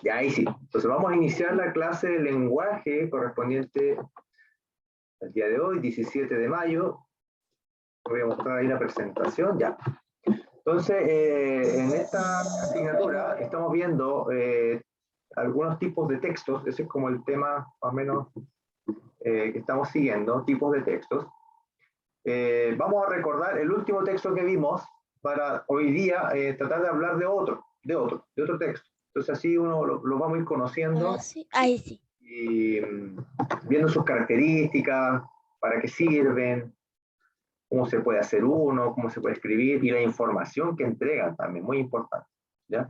Ya ahí sí. Entonces vamos a iniciar la clase de lenguaje correspondiente al día de hoy, 17 de mayo. Voy a mostrar ahí la presentación, ya. Entonces, en esta asignatura estamos viendo algunos tipos de textos. Ese es como el tema más o menos que estamos siguiendo, tipos de textos. Vamos a recordar el último texto que vimos para hoy día tratar de hablar de otro texto. Entonces así uno lo vamos a ir conociendo. Sí. Ahí sí. Y viendo sus características, para qué sirven, cómo se puede hacer uno, cómo se puede escribir y la información que entregan también, muy importante. ¿Ya?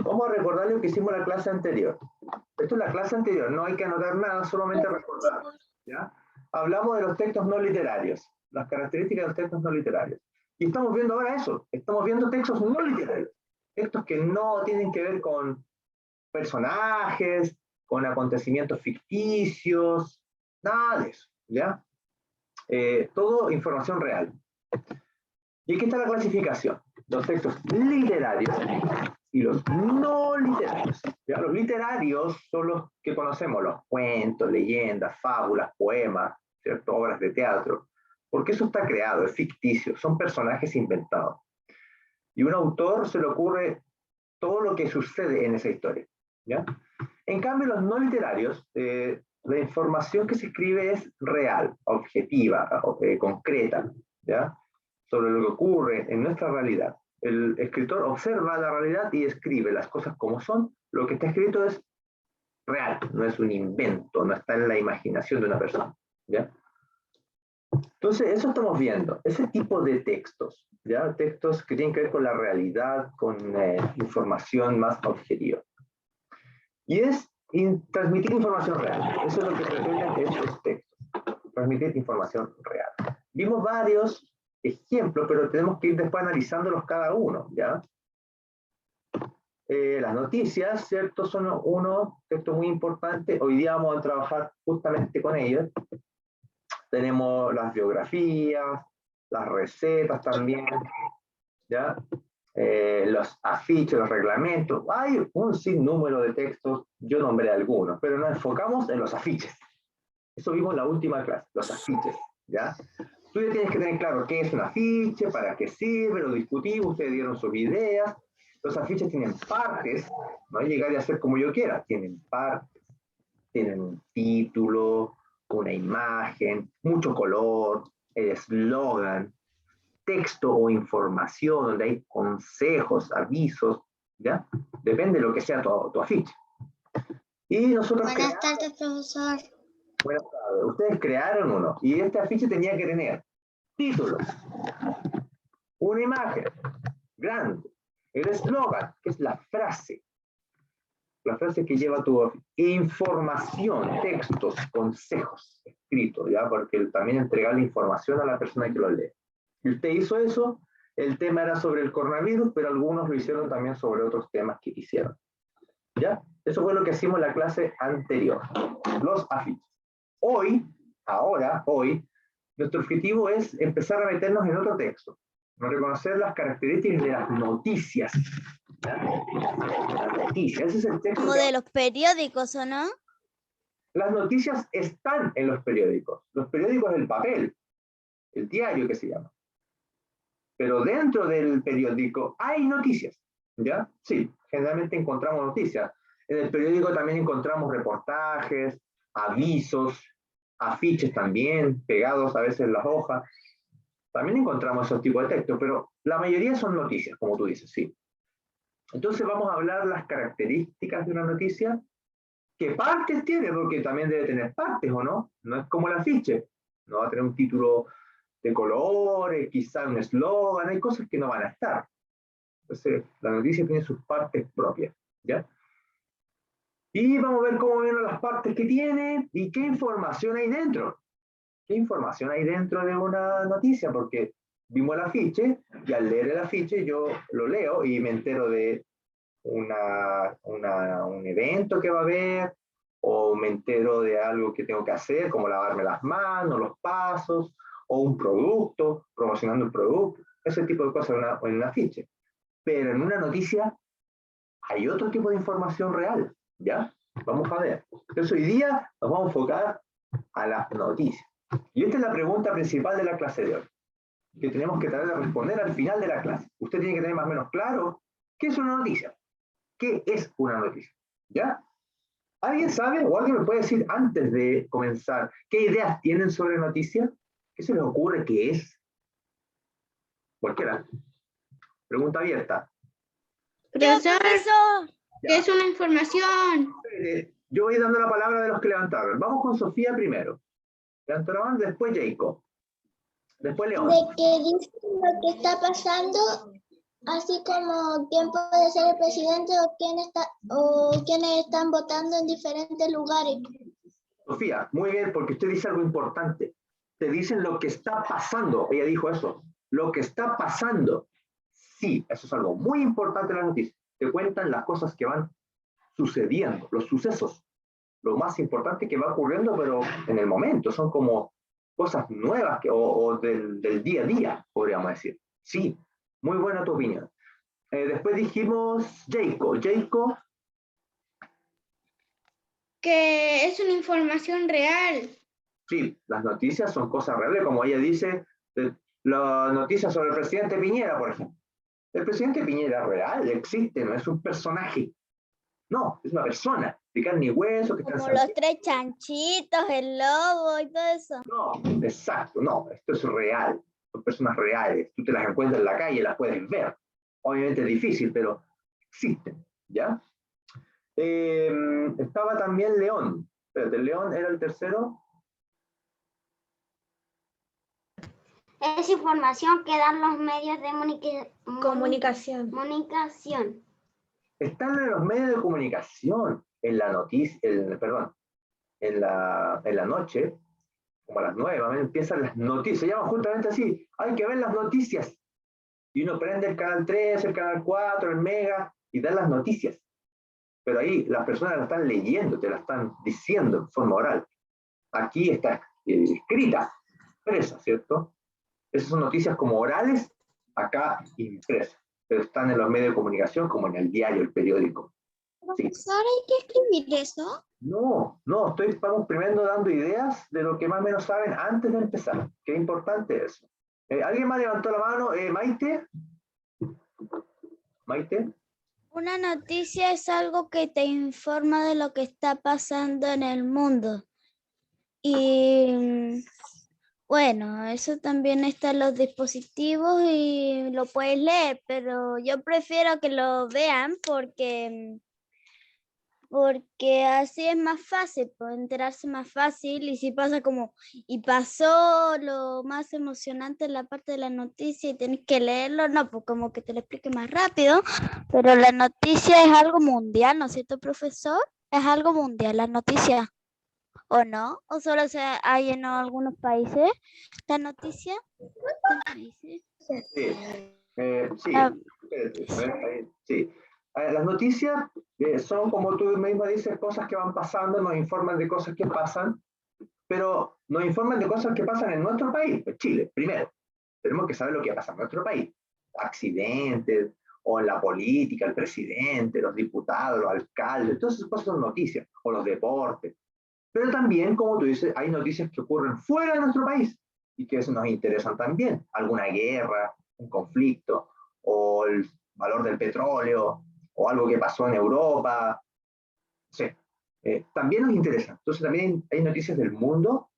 Vamos a recordar lo que hicimos en la clase anterior. Esto es la clase anterior, no hay que anotar nada, solamente recordar. ¿Ya? Hablamos de los textos no literarios, las características de los textos no literarios. Y estamos viendo ahora eso, estamos viendo textos no literarios, textos que no tienen que ver con personajes, con acontecimientos ficticios, nada de eso, ¿ya? Todo información real. Y aquí está la clasificación, los textos literarios y los no literarios. ¿Ya? Los literarios son los que conocemos, los cuentos, leyendas, fábulas, poemas, ¿cierto? Obras de teatro, porque eso está creado, es ficticio, son personajes inventados. Y a un autor se le ocurre todo lo que sucede en esa historia. ¿Ya? En cambio, los no literarios, la información que se escribe es real, objetiva, concreta, ¿ya? Sobre lo que ocurre en nuestra realidad. El escritor observa la realidad y escribe las cosas como son. Lo que está escrito es real, no es un invento, no está en la imaginación de una persona. ¿Ya? Entonces, eso estamos viendo, ese tipo de textos, ¿ya? Textos que tienen que ver con la realidad, con información más objetiva. Y es transmitir información real. Eso es lo que pretenden estos textos, transmitir información real. Vimos varios ejemplos, pero tenemos que ir después analizándolos cada uno, ¿ya? Las noticias, ¿cierto? Son uno texto muy importante. Hoy día vamos a trabajar justamente con ellos. Tenemos las biografías, las recetas también, ¿ya? Los afiches, los reglamentos. Hay un sinnúmero de textos, yo nombré algunos, pero nos enfocamos en los afiches. Eso vimos en la última clase, los afiches, ¿ya? Tú ya tienes que tener claro qué es un afiche, para qué sirve, lo discutimos, ustedes dieron sus ideas. Los afiches tienen partes, no hay llegar a hacer como yo quiera, tienen partes, tienen un título, una imagen, mucho color, el eslogan, texto o información, donde hay consejos, avisos, ¿ya? Depende de lo que sea tu afiche. Y nosotros Buenas tardes, profesor. Buenas tardes. Ustedes crearon uno, y este afiche tenía que tener título, una imagen grande, el eslogan, que es la frase que lleva tu afiche, información, textos, consejos escritos, ¿ya? Porque también entregar la información a la persona que lo lee. Y usted hizo eso, el tema era sobre el coronavirus, pero algunos lo hicieron también sobre otros temas que quisieron. ¿Ya? Eso fue lo que hicimos en la clase anterior, los afiches. Hoy, nuestro objetivo es empezar a meternos en otro texto, reconocer las características de las noticias. ¿Ya? Las noticias, ese es el texto. Como de los periódicos, ¿o no? Las noticias están en los periódicos. Los periódicos es el papel, el diario que se llama. Pero dentro del periódico hay noticias, ¿ya? Sí, generalmente encontramos noticias. En el periódico también encontramos reportajes, avisos, afiches también, pegados a veces en las hojas. También encontramos esos tipos de textos, pero la mayoría son noticias, como tú dices, sí. Entonces vamos a hablar las características de una noticia, qué partes tiene, porque también debe tener partes, ¿o no? No es como el afiche, no va a tener un título de colores, quizá un eslogan, hay cosas que no van a estar. Entonces, la noticia tiene sus partes propias, ¿ya? Y vamos a ver cómo vienen las partes que tiene y qué información hay dentro. ¿Qué información hay dentro de una noticia? Porque vimos el afiche y al leer el afiche yo lo leo y me entero de un evento que va a haber, o me entero de algo que tengo que hacer, como lavarme las manos, los pasos, o un producto, promocionando el producto, ese tipo de cosas en un afiche. Pero en una noticia hay otro tipo de información real, ¿ya? Vamos a ver. Entonces hoy día nos vamos a enfocar a las noticias. Y esta es la pregunta principal de la clase de hoy, que tenemos que tratar de responder al final de la clase. Usted tiene que tener más o menos claro qué es una noticia. ¿Qué es una noticia? ¿Ya? ¿Alguien sabe o alguien me puede decir antes de comenzar qué ideas tienen sobre noticias? ¿Qué se les ocurre que es? Cualquiera. Pregunta abierta. Profesor, ¿qué Ya. es una información? Yo voy dando la palabra de los que levantaron. Vamos con Sofía primero. Levantó la mano, después Jacob. Después León. De que dice lo que está pasando, así como quién puede ser el presidente o quiénes están votando en diferentes lugares. Sofía, muy bien, porque usted dice algo importante. Te dicen lo que está pasando. Ella dijo eso. Lo que está pasando. Sí, eso es algo muy importante en las noticias. Te cuentan las cosas que van sucediendo, los sucesos. Lo más importante que va ocurriendo, pero en el momento. Son como cosas nuevas o del día a día, podríamos decir. Sí, muy buena tu opinión. Después dijimos Jacob. Jacob, Que es una información real. sí, las noticias son cosas reales, como ella dice, las noticias sobre el presidente Piñera, por ejemplo. El presidente Piñera es real, existe, no es un personaje. No, es una persona de carne y hueso que está en Como los Santiago. 3 chanchitos, el lobo y todo eso. No, exacto, no, esto es real. Son personas reales. Tú te las encuentras en la calle, las puedes ver. Obviamente es difícil, pero existen, ¿ya? Estaba también León. Espérate, ¿el León era el tercero? Es información que dan los medios de Comunicación. comunicación. Están en los medios de comunicación, en la noticia, perdón, en la noche, como a las 9, empiezan las noticias, se llaman justamente así, hay que ver las noticias. Y uno prende el canal 3, el canal 4, el Mega, y dan las noticias. Pero ahí las personas la están leyendo, te la están diciendo en forma oral. Aquí está escrita, impresa, ¿cierto? Esas son noticias como orales, acá impresas, pero están en los medios de comunicación como en el diario, el periódico. Sí. Profesor, ¿hay que escribir eso? No, no, estamos primero dando ideas de lo que más o menos saben antes de empezar. Qué importante eso. ¿Alguien más levantó la mano? ¿Maite? ¿Maite? Una noticia es algo que te informa de lo que está pasando en el mundo. Y bueno, eso también está en los dispositivos y lo puedes leer, pero yo prefiero que lo vean porque así es más fácil, puede enterarse más fácil y si pasa como, y pasó lo más emocionante en la parte de la noticia y tienes que leerlo, no, pues como que te lo explique más rápido, pero la noticia es algo mundial, ¿no es cierto, profesor? Es algo mundial la noticia, ¿o no? ¿O solo hay en algunos países la noticia? ¿Cuántos países? Sí. Sí. Ah, Sí. Las noticias son, como tú mismo dices, cosas que van pasando, nos informan de cosas que pasan, pero nos informan de cosas que pasan en nuestro país, pues Chile, primero. Tenemos que saber lo que pasa en nuestro país. Accidentes, o en la política, el presidente, los diputados, los alcaldes, todas esas cosas son noticias, o los deportes. Pero también, como tú dices, hay noticias que ocurren fuera de nuestro país y que eso nos interesan también. Alguna guerra, un conflicto, o el valor del petróleo, o algo que pasó en Europa. Sí. También nos interesa. Entonces también hay noticias del mundo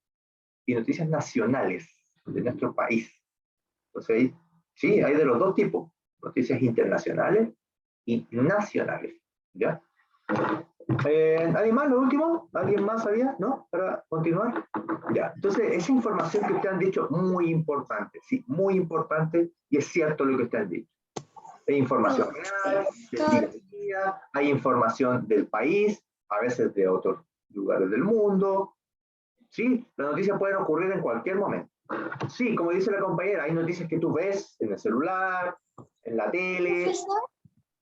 y noticias nacionales de nuestro país. Entonces, sí, hay de los dos tipos. Noticias internacionales y nacionales. ¿Ya? ¿Alguien más, lo último? ¿Alguien más sabía? ¿No? Para continuar. Ya, entonces esa información que ustedes han dicho, muy importante, sí, muy importante, y es cierto lo que ustedes han dicho. Hay información real, del día a día, hay información del país, a veces de otros lugares del mundo. Sí, las noticias pueden ocurrir en cualquier momento. Sí, como dice la compañera, hay noticias que tú ves en el celular, en la tele, profesor,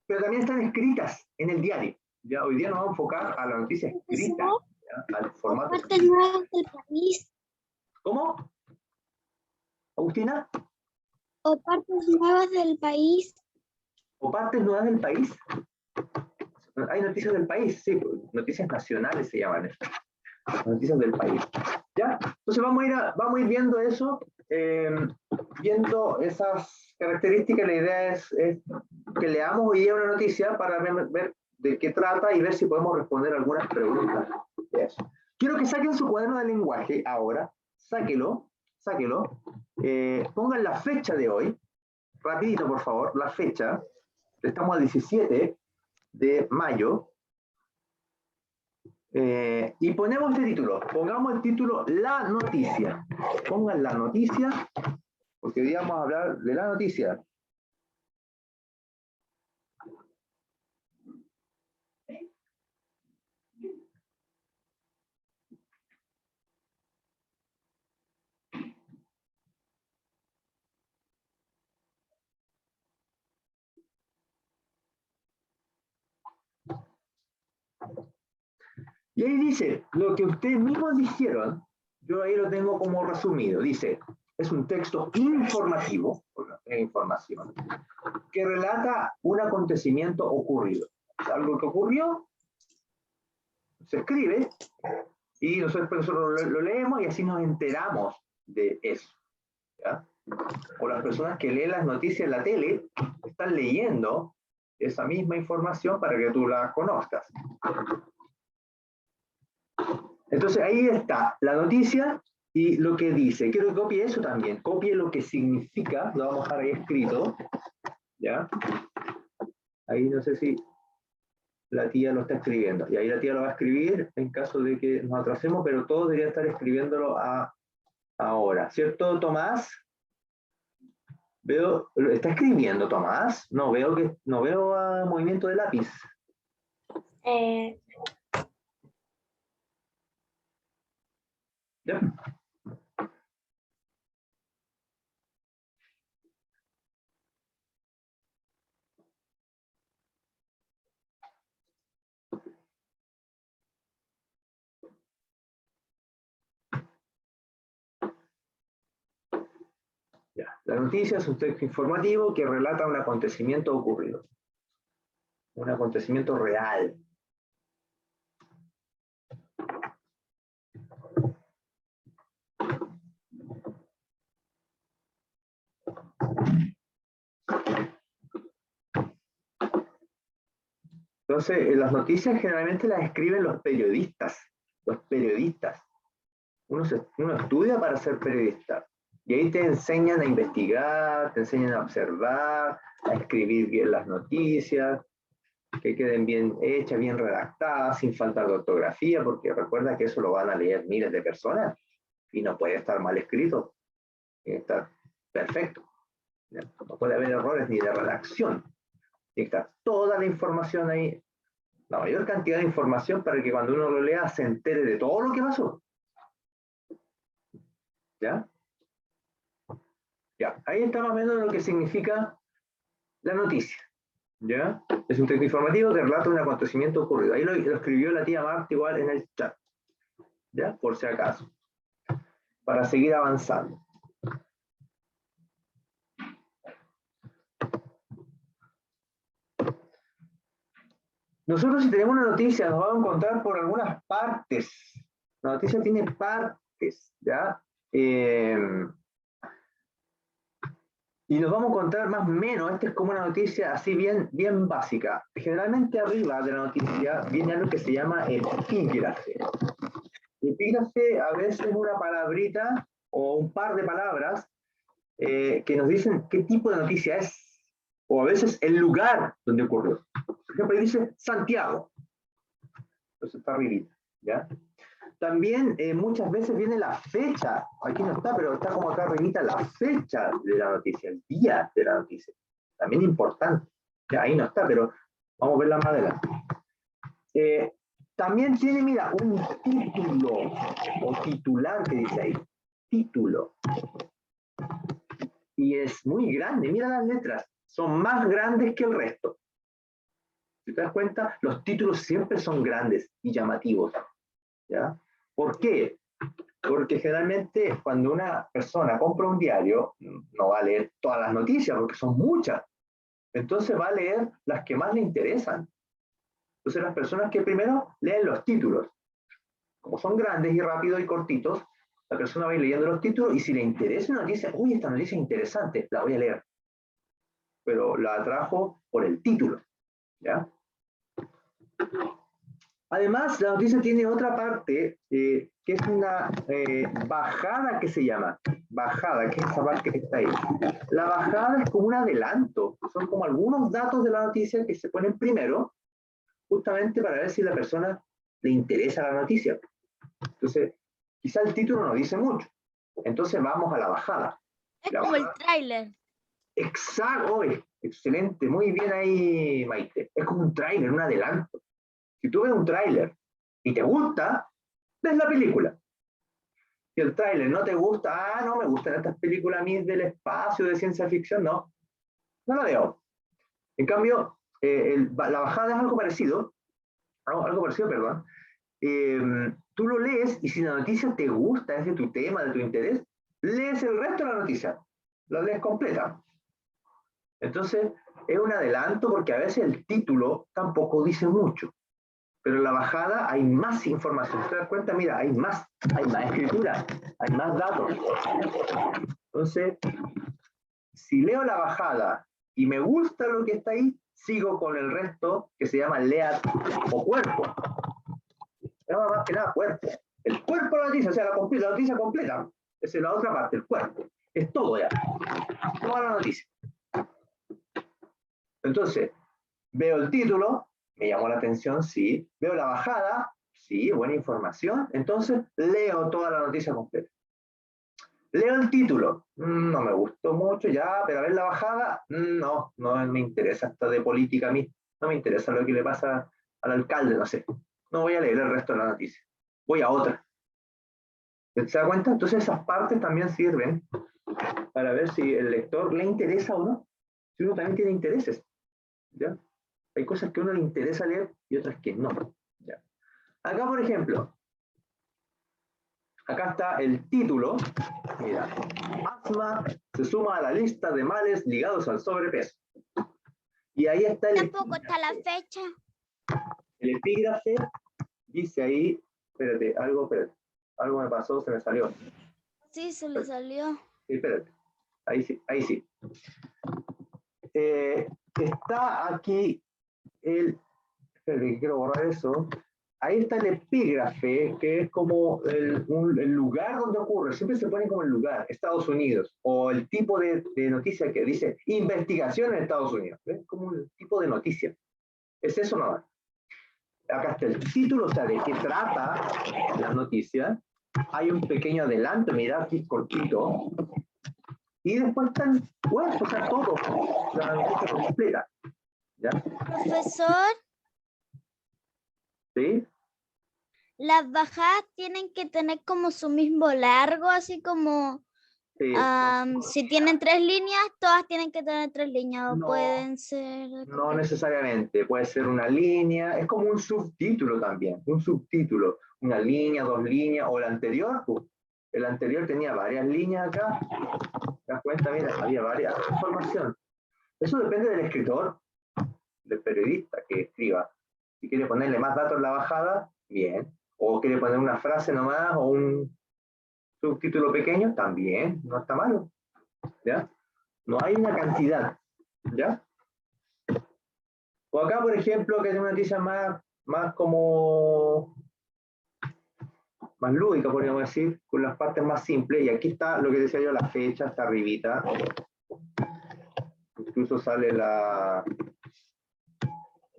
pero también están escritas en el diario. Ya, hoy día nos vamos a enfocar a la noticia escrita, ¿ya? Al formato partes escrito. nuevas del país, ¿Cómo? ¿Agustina? o partes nuevas del país. ¿O partes nuevas del país? Hay noticias del país, sí, noticias nacionales se llaman eso. Noticias del país. ¿Ya? Entonces vamos a ir viendo eso, viendo esas características. La idea es que leamos hoy día una noticia para ver de qué trata y ver si podemos responder algunas preguntas de eso. Quiero que saquen su cuaderno de lenguaje ahora, sáquelo, pongan la fecha de hoy, rapidito por favor, la fecha, estamos a 17 de mayo, y ponemos este título, pongamos el título La Noticia, pongan la noticia, porque hoy vamos a hablar de la noticia. Y ahí dice, lo que ustedes mismos dijeron, yo ahí lo tengo como resumido, dice, es un texto informativo, porque no tiene información, que relata un acontecimiento ocurrido. O sea, algo que ocurrió, se escribe, y nosotros lo leemos y así nos enteramos de eso. ¿Ya? O las personas que leen las noticias en la tele, están leyendo esa misma información para que tú la conozcas. Entonces ahí está la noticia y lo que dice. Quiero que copie eso también. Copie lo que significa, lo vamos a dejar ahí escrito. ¿Ya? Ahí no sé si la tía lo está escribiendo. Y ahí la tía lo va a escribir en caso de que nos atrasemos, pero todos deberían estar escribiéndolo ahora. ¿Cierto, Tomás? Veo, ¿está escribiendo Tomás? No veo movimiento de lápiz. ¿Ya? Ya. La noticia es un texto informativo que relata un acontecimiento ocurrido. Un acontecimiento real. Entonces, las noticias generalmente las escriben los periodistas. Los periodistas. Uno estudia para ser periodista. Y ahí te enseñan a investigar, te enseñan a observar, a escribir bien las noticias, que queden bien hechas, bien redactadas, sin falta de ortografía, porque recuerda que eso lo van a leer miles de personas y no puede estar mal escrito. Tiene que estar perfecto. No puede haber errores ni de redacción. Tiene que estar toda la información ahí, la mayor cantidad de información para que cuando uno lo lea se entere de todo lo que pasó. ¿Ya? Ya, ahí está más o menos lo que significa la noticia. ¿Ya? Es un texto informativo que relata un acontecimiento ocurrido. Ahí lo escribió la tía Marta igual en el chat. ¿Ya? Por si acaso. Para seguir avanzando. Nosotros si tenemos una noticia nos vamos a encontrar por algunas partes. La noticia tiene partes, ¿ya? Y nos vamos a encontrar más o menos, esta es como una noticia así bien básica. Generalmente arriba de la noticia viene algo que se llama epígrafe. Epígrafe a veces es una palabrita o un par de palabras que nos dicen qué tipo de noticia es, o a veces el lugar donde ocurrió. Por ejemplo, ahí dice Santiago. Entonces está arribita, ¿ya? También muchas veces viene la fecha, aquí no está, pero está como acá arribita la fecha de la noticia, el día de la noticia. También importante. Ya, ahí no está, pero vamos a verla más adelante. También tiene, mira, un título o titular que dice ahí. Título. Y es muy grande, mira las letras, son más grandes que el resto. Si te das cuenta, los títulos siempre son grandes y llamativos. ¿Ya? ¿Por qué? Porque generalmente cuando una persona compra un diario, no va a leer todas las noticias porque son muchas. Entonces va a leer las que más le interesan. Entonces las personas que primero leen los títulos, como son grandes y rápidos y cortitos, la persona va a ir leyendo los títulos y si le interesa una noticia, uy, esta noticia es interesante, la voy a leer. Pero la atrajo por el título, ¿ya? Además, la noticia tiene otra parte, que es una bajada que se llama. Bajada, que es esa parte que está ahí. La bajada es como un adelanto. Son como algunos datos de la noticia que se ponen primero, justamente para ver si a la persona le interesa la noticia. Entonces, quizá el título no dice mucho. Entonces vamos a la bajada. Es La como el bajada- tráiler. Exacto, oye, excelente, muy bien ahí, Maite. Es como un tráiler, un adelanto. Si tú ves un tráiler y te gusta, ves la película. Si el tráiler no te gusta, no me gustan estas películas a mí del espacio, de ciencia ficción, no la veo. En cambio, la bajada es algo parecido, perdón. Tú lo lees y si la noticia te gusta, es de tu tema, de tu interés, lees el resto de la noticia, la lees completa. Entonces, es un adelanto porque a veces el título tampoco dice mucho. Pero en la bajada hay más información. ¿Te das cuenta? Mira, hay más escritura, hay más datos. Entonces, si leo la bajada y me gusta lo que está ahí, sigo con el resto que se llama lead o cuerpo. Se llama más que nada cuerpo. El cuerpo de la noticia, o sea, la noticia completa. Esa es la otra parte, el cuerpo. Es todo ya. Toda la noticia. Entonces, veo el título, me llamó la atención, sí. Veo la bajada, sí, buena información. Entonces, leo toda la noticia completa. Leo el título, no me gustó mucho ya, pero a ver la bajada, no me interesa esto de política a mí. No me interesa lo que le pasa al alcalde, no sé. No voy a leer el resto de la noticia. Voy a otra. ¿Se da cuenta? Entonces esas partes también sirven para ver si el lector le interesa o no. Si uno también tiene intereses. ¿Ya? Hay cosas que a uno le interesa leer y otras que no. ¿Ya? Acá, por ejemplo, acá está el título. Mira, asma se suma a la lista de males ligados al sobrepeso. Y ahí está Tampoco está la fecha. el epígrafe, dice ahí, espérate, algo me pasó, se me salió. Sí, se le salió. Sí, espérate, ahí sí. Está aquí espérate, quiero borrar eso. Ahí está el epígrafe, que es como el lugar donde ocurre. Siempre se pone como el lugar, Estados Unidos, o el tipo de noticia que dice investigación en Estados Unidos. ¿Ves? Como un tipo de noticia. ¿Es eso nada? Acá está el título, o sea, de qué trata la noticia. Hay un pequeño adelanto, mira, aquí cortito. Y después está el cuerpo, o sea, todo. La noticia completa. ¿Ya? Profesor, ¿Sí? las bajadas tienen que tener como su mismo largo, así como Sí. si tienen 3 líneas, todas tienen que tener 3 líneas, o No. pueden ser... No necesariamente, puede ser una línea, es como un subtítulo también, un subtítulo, una línea, 2 líneas, o el anterior, el anterior tenía varias líneas acá, ¿te das cuenta? Mira, había varias información. Eso depende del escritor, del periodista que escriba. Si quiere ponerle más datos en la bajada, bien, o quiere poner una frase nomás, o un subtítulo pequeño, también, no está malo, ¿ya? No hay una cantidad, ¿ya? O acá, por ejemplo, que es una noticia más como, más lúdica, podríamos decir, con las partes más simples. Y aquí está lo que decía yo, la fecha, está arribita. Incluso sale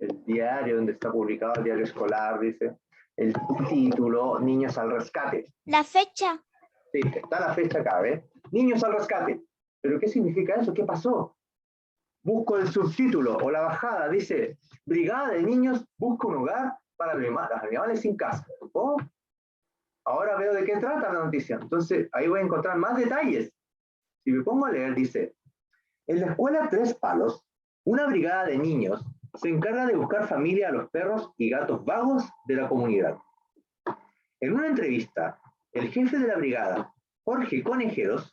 el diario donde está publicado, el diario escolar, dice. El título, Niños al rescate. La fecha. Sí, está la fecha acá, ¿ves? Niños al rescate. ¿Pero qué significa eso? ¿Qué pasó? Busco el subtítulo o la bajada, dice, Brigada de Niños busca un hogar para los animales sin casa. Oh, ahora veo de qué trata la noticia. Entonces, ahí voy a encontrar más detalles. Si me pongo a leer, dice, en la escuela Tres Palos, una brigada de niños se encarga de buscar familia a los perros y gatos vagos de la comunidad. En una entrevista, el jefe de la brigada, Jorge Conejeros,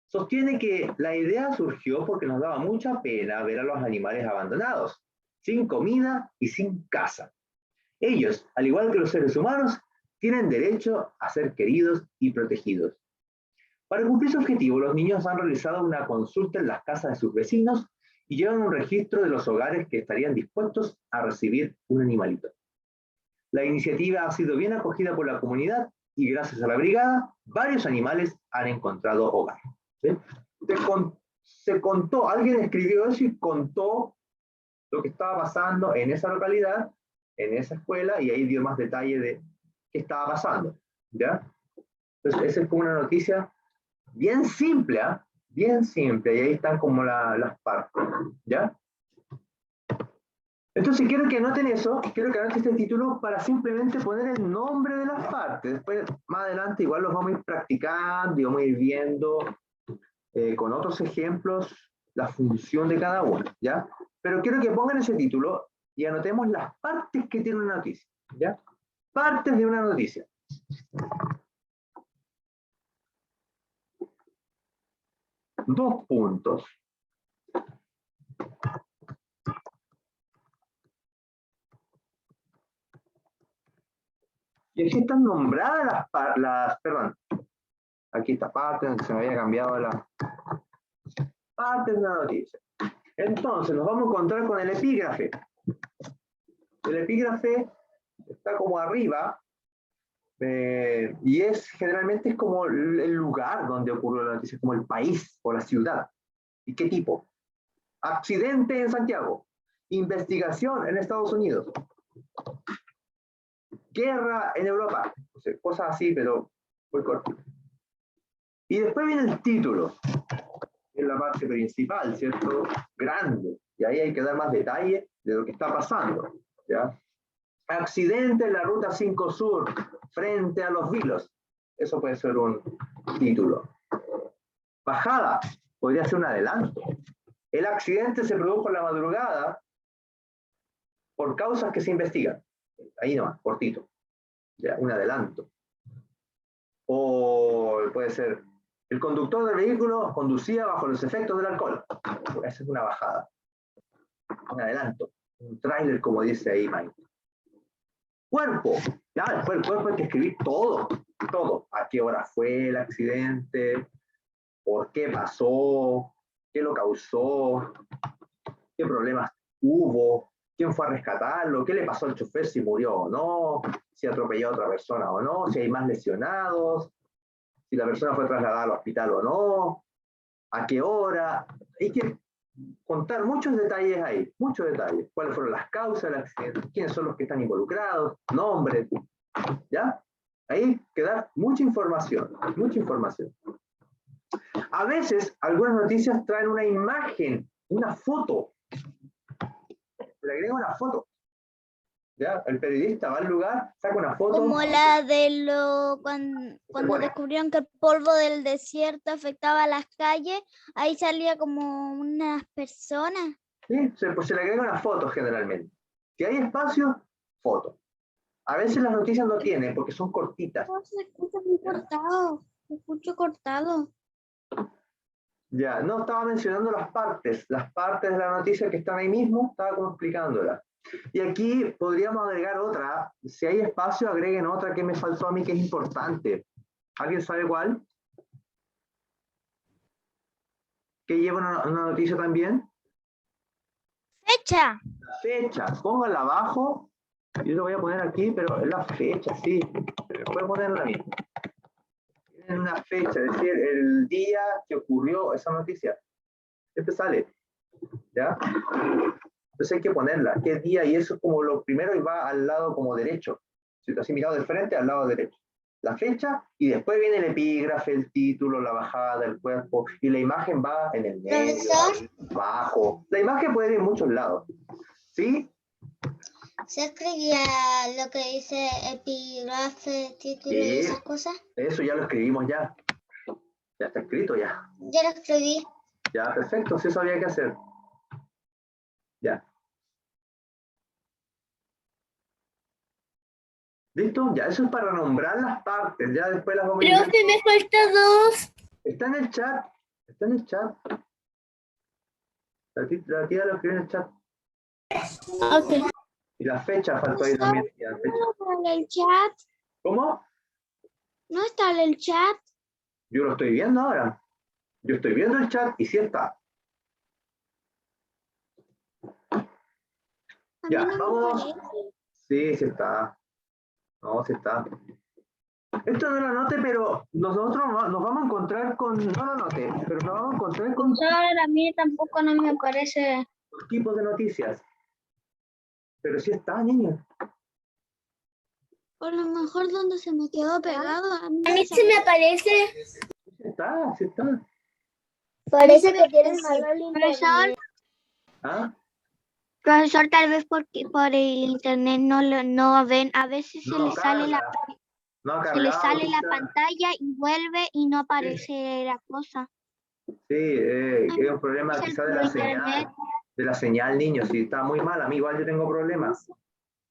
sostiene que la idea surgió porque nos daba mucha pena ver a los animales abandonados, sin comida y sin casa. Ellos, al igual que los seres humanos, tienen derecho a ser queridos y protegidos. Para cumplir su objetivo, los niños han realizado una consulta en las casas de sus vecinos y llevan un registro de los hogares que estarían dispuestos a recibir un animalito. La iniciativa ha sido bien acogida por la comunidad y gracias a la brigada, varios animales han encontrado hogar. ¿Sí? Se contó, alguien escribió eso y contó lo que estaba pasando en esa localidad, en esa escuela, y ahí dio más detalle de qué estaba pasando. ¿Ya? Entonces, esa es como una noticia bien simple, ¿eh? Bien simple, y ahí están como las partes. ¿Ya? Entonces quiero que anoten eso, quiero que anoten este título para simplemente poner el nombre de las partes. Después, más adelante, igual los vamos a ir practicando y vamos a ir viendo con otros ejemplos la función de cada uno, ¿ya? Pero quiero que pongan ese título y anotemos las partes que tiene una noticia, ¿ya? Partes de una noticia. Dos puntos. Y aquí están nombradas perdón, aquí está parte, se me había cambiado la parte de una noticia. Entonces, nos vamos a encontrar con el epígrafe. El epígrafe está como arriba, y generalmente es como el lugar donde ocurrió la noticia, como el país o la ciudad. ¿Y qué tipo? Accidente en Santiago. Investigación en Estados Unidos. Guerra en Europa. O sea, cosas así, pero muy cortito. Y después viene el título. Es la parte principal, ¿cierto? Grande. Y ahí hay que dar más detalle de lo que está pasando. ¿Ya? Accidente en la ruta 5 Sur frente a Los Vilos. Eso puede ser un título. Bajada. Podría ser un adelanto. El accidente se produjo en la madrugada por causas que se investigan. Ahí nomás, cortito. Ya, un adelanto. O puede ser, el conductor del vehículo conducía bajo los efectos del alcohol. Esa es una bajada. Un adelanto. Un tráiler, como dice ahí Mike. Cuerpo. Ya, después el cuerpo hay que escribir todo. Todo. ¿A qué hora fue el accidente? ¿Por qué pasó? ¿Qué lo causó? ¿Qué problemas hubo? ¿Quién fue a rescatarlo? ¿Qué le pasó al chofer? Si murió o no, si atropelló a otra persona o no, si hay más lesionados, si la persona fue trasladada al hospital o no, a qué hora. Hay que contar muchos detalles ahí, muchos detalles. ¿Cuáles fueron las causas del accidente? ¿Quiénes son los que están involucrados? Nombres, ¿ya? Ahí hay que dar mucha información, mucha información. A veces, algunas noticias traen una imagen, una foto. Le agrega una foto. ¿Ya? El periodista va al lugar, saca una foto. Como la de cuando descubrieron que el polvo del desierto afectaba a las calles, ahí salía como unas personas. Sí, pues se le agrega una foto generalmente. Si hay espacio, foto. A veces las noticias no tienen porque son cortitas. Se escucha muy cortado. Se escucha cortado. Ya, no estaba mencionando las partes de la noticia que están ahí mismo, estaba como explicándolas. Y aquí podríamos agregar otra, si hay espacio agreguen otra que me faltó a mí que es importante. ¿Alguien sabe cuál? ¿Que lleva una noticia también? Fecha. La fecha, póngala abajo, yo lo voy a poner aquí, pero es la fecha, sí, puede ponerla ahí. En una fecha, es decir, el día que ocurrió esa noticia. Siempre sale, ¿ya? Entonces hay que ponerla, qué día, y eso es como lo primero y va al lado como derecho. Si lo has mirado de frente, al lado derecho. La fecha, y después viene el epígrafe, el título, la bajada del cuerpo, y la imagen va en el medio, abajo. La imagen puede ir en muchos lados. ¿Sí? ¿Se escribía lo que dice epígrafe, título y esas cosas? Eso ya lo escribimos ya. Ya está escrito ya. Ya lo escribí. Ya, perfecto, sí, eso había que hacer. Ya. ¿Listo? Ya, eso es para nombrar las partes. Ya después las vamos a ir. Profe, me falta dos. Está en el chat. Está en el chat. La tía lo escribió en el chat. Ok. Y la fecha faltó ahí también. Y la fecha. ¿No está en el chat? ¿Cómo? ¿No está en el chat? Yo lo estoy viendo ahora. Yo estoy viendo el chat y sí está. A Ya, mí no me vamos. parece. Sí, sí está. No, sí está. Esto no lo anote, pero nosotros nos vamos a encontrar con. No lo anote, pero nos vamos a encontrar con A mí tampoco no me parece. tipos de noticias. Pero sí está, niño. Por lo mejor donde se me quedó pegado. A mí A mí sí me parece. Sí está, sí está. Parece que tienes parece. mal el Profesor, internet. ¿Ah? profesor, tal vez porque por el internet no ven, a veces se No le sale la, carga. No ha se le cargado. sale la quizá. pantalla y vuelve y no aparece la cosa. Sí, es un problema Es el quizá de la internet. señal. De la señal, niño. Sí, está muy mal. A mí igual yo tengo problemas.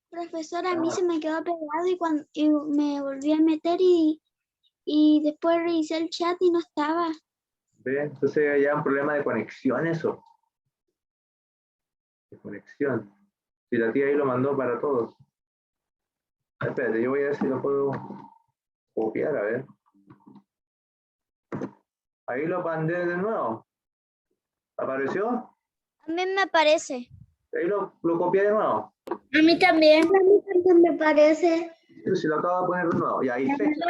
Profesora, a mí se me quedó pegado y me volví a meter y después revisé el chat y no estaba. ¿Ve? Entonces ya es un problema de conexión eso. De conexión. Si la tía ahí lo mandó para todos. Espérate, yo voy a ver si lo puedo copiar, a ver. Ahí lo mandé de nuevo. ¿Apareció? A mí me parece. Ahí lo copié de nuevo. A mí también. A mí también me parece. Si lo acabo de poner de nuevo. Y ahí fecha.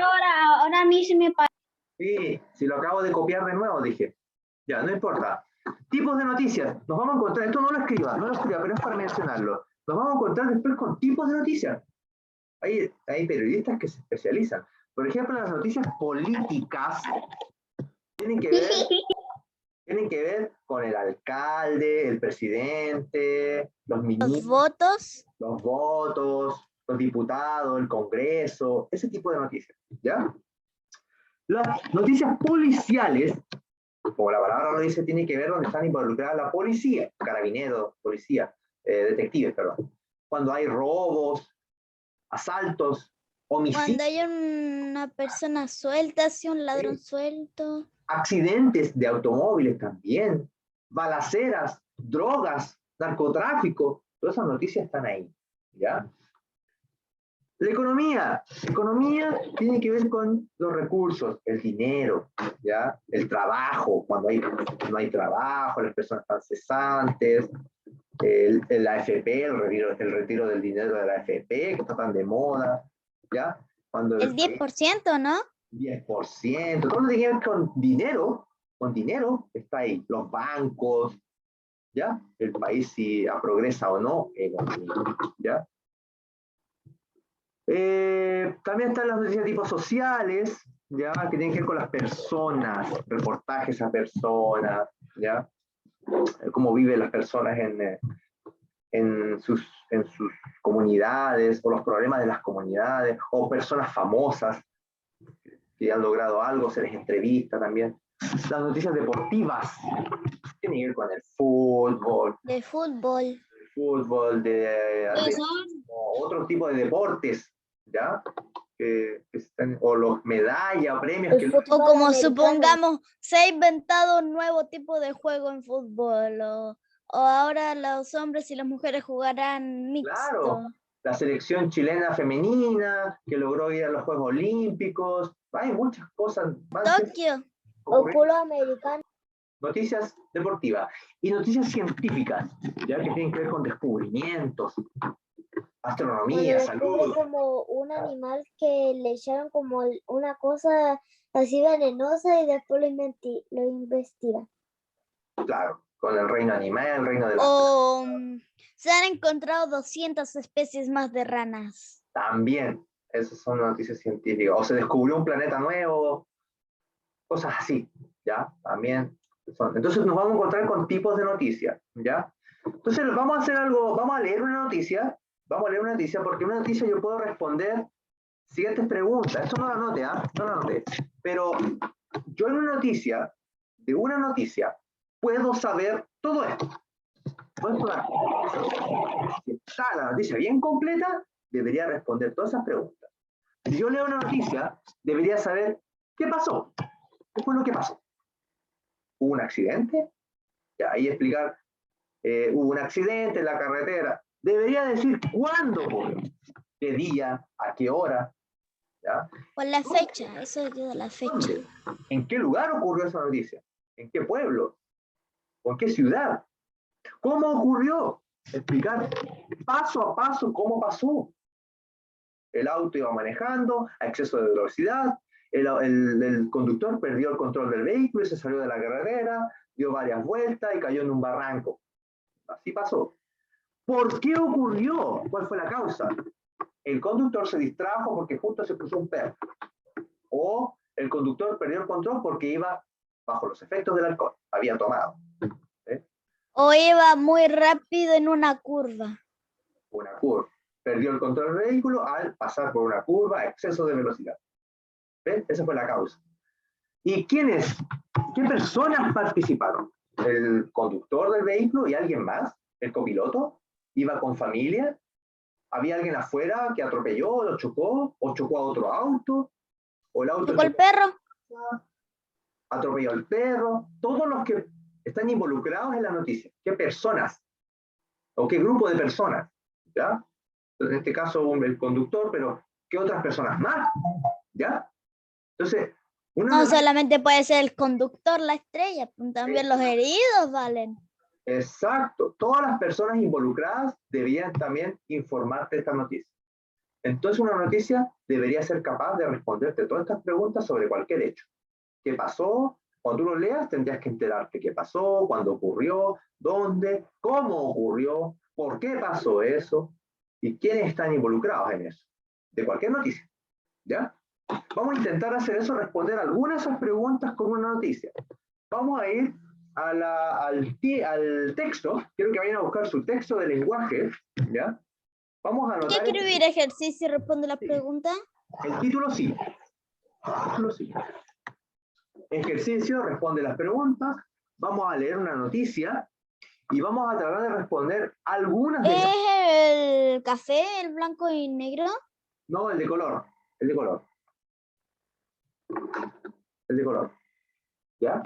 Ahora a mí sí me parece. Sí, si lo acabo de copiar de nuevo, dije. Ya, no importa. Tipos de noticias. Nos vamos a encontrar, esto no lo escriba, pero es para mencionarlo. Nos vamos a encontrar después con tipos de noticias. Hay periodistas que se especializan. Por ejemplo, las noticias políticas tienen que ver con el alcalde, el presidente, los Los ministros, votos. los votos, los diputados, el Congreso, ese tipo de noticias, ¿ya? Las noticias policiales, como la palabra lo dice, tiene que ver donde están involucradas la policía, carabineros, policía, detectives, perdón. Cuando hay robos, asaltos, homicidios, Cuando hay una persona suelta, así un ladrón suelto. accidentes de automóviles también, balaceras, drogas, narcotráfico, todas esas noticias están ahí, ¿ya? La economía tiene que ver con los recursos, el dinero, ¿ya? El trabajo, cuando no hay trabajo, las personas están cesantes, la AFP, el retiro del dinero de la AFP, que está tan de moda, ¿ya? Cuando El 10%, ¿no? 10%, todo lo que tiene que ver con dinero está ahí, los bancos, ¿ya? El país si progresa o no, ¿ya? También están las noticias tipo sociales, ¿ya? Que tienen que ver con las personas, reportajes a personas, ¿ya? Cómo viven las personas en sus comunidades, o los problemas de las comunidades, o personas famosas que han logrado algo, se les entrevista también. Las noticias deportivas tienen que ver con el fútbol, De fútbol. de atletismo, otro tipo de deportes, ¿ya? Que están, o los medallas o premios El que O fútbol como americano. supongamos, se ha inventado un nuevo tipo de juego en fútbol. O ahora los hombres y las mujeres jugarán mixto. claro, la selección chilena femenina que logró ir a los Juegos Olímpicos, hay muchas cosas más. Tokio. O fútbol americano. Noticias deportivas y noticias científicas, ya que tienen que ver con descubrimientos, astronomía, Cuando descubre salud. como un animal que le echaron como una cosa así venenosa y después lo investiga. Claro, con el reino animal, el reino de las O se han encontrado 200 especies más de ranas. también, esas son noticias científicas. O se descubrió un planeta nuevo, cosas así, ¿ya? También son. Entonces nos vamos a encontrar con tipos de noticias, ¿ya? Entonces vamos a hacer algo, vamos a leer una noticia, porque una noticia yo puedo responder siguientes preguntas. Esto no lo anote, ¿ah? No lo anote. Pero yo en una noticia, de una noticia, puedo saber todo esto. Si está la noticia bien completa, debería responder todas esas preguntas. Si yo leo una noticia, debería saber qué pasó. ¿Qué fue lo que pasó? ¿Hubo un accidente? Y ahí explicar, hubo un accidente en la carretera. debería decir cuándo ocurrió, qué día, a qué hora, ¿ya? Por la fecha, eso ayuda a la fecha. ¿Dónde? ¿En qué lugar ocurrió esa noticia? ¿En qué pueblo? ¿O en qué ciudad? ¿Cómo ocurrió? Explicar paso a paso cómo pasó. El auto iba manejando a exceso de velocidad, el conductor perdió el control del vehículo y se salió de la carretera, dio varias vueltas y cayó en un barranco. Así pasó. ¿Por qué ocurrió? ¿Cuál fue la causa? El conductor se distrajo porque justo se cruzó un perro. O el conductor perdió el control porque iba bajo los efectos del alcohol, había tomado. O iba muy rápido en una curva. Una curva. Perdió el control del vehículo al pasar por una curva a exceso de velocidad. ¿Ves? Esa fue la causa. ¿Y quiénes? ¿Qué personas participaron? ¿El conductor del vehículo y alguien más? ¿El copiloto? ¿Iba con familia? ¿Había alguien afuera que atropelló, lo chocó? ¿O chocó a otro auto? ¿O el auto ¿Tocó el perro? atropelló al perro? Todos los que están involucrados en la noticia. ¿Qué personas? ¿O qué grupo de personas? ¿Ya? En este caso el conductor, pero ¿qué otras personas más? ¿Ya? Entonces, No solamente puede ser el conductor, la estrella, también los heridos valen. Exacto. Todas las personas involucradas deberían también informarte de esta noticia. Entonces, una noticia debería ser capaz de responderte todas estas preguntas sobre cualquier hecho. ¿Qué pasó? Cuando tú lo leas, tendrías que enterarte qué pasó, cuándo ocurrió, dónde, cómo ocurrió, por qué pasó eso y quiénes están involucrados en eso. De cualquier noticia. ¿Ya? Vamos a intentar hacer eso, responder algunas de esas preguntas con una noticia. Vamos a ir al texto. Quiero que vayan a buscar su texto de lenguaje. ¿Ya? Vamos a anotar. ¿Qué escribir ejercicio y responde la pregunta? El título sí. El título sí. Ejercicio, responde las preguntas. Vamos a leer una noticia y vamos a tratar de responder algunas de esas. ¿Es el café, el blanco y negro? No, el de color. El de color. El de color. ¿Ya?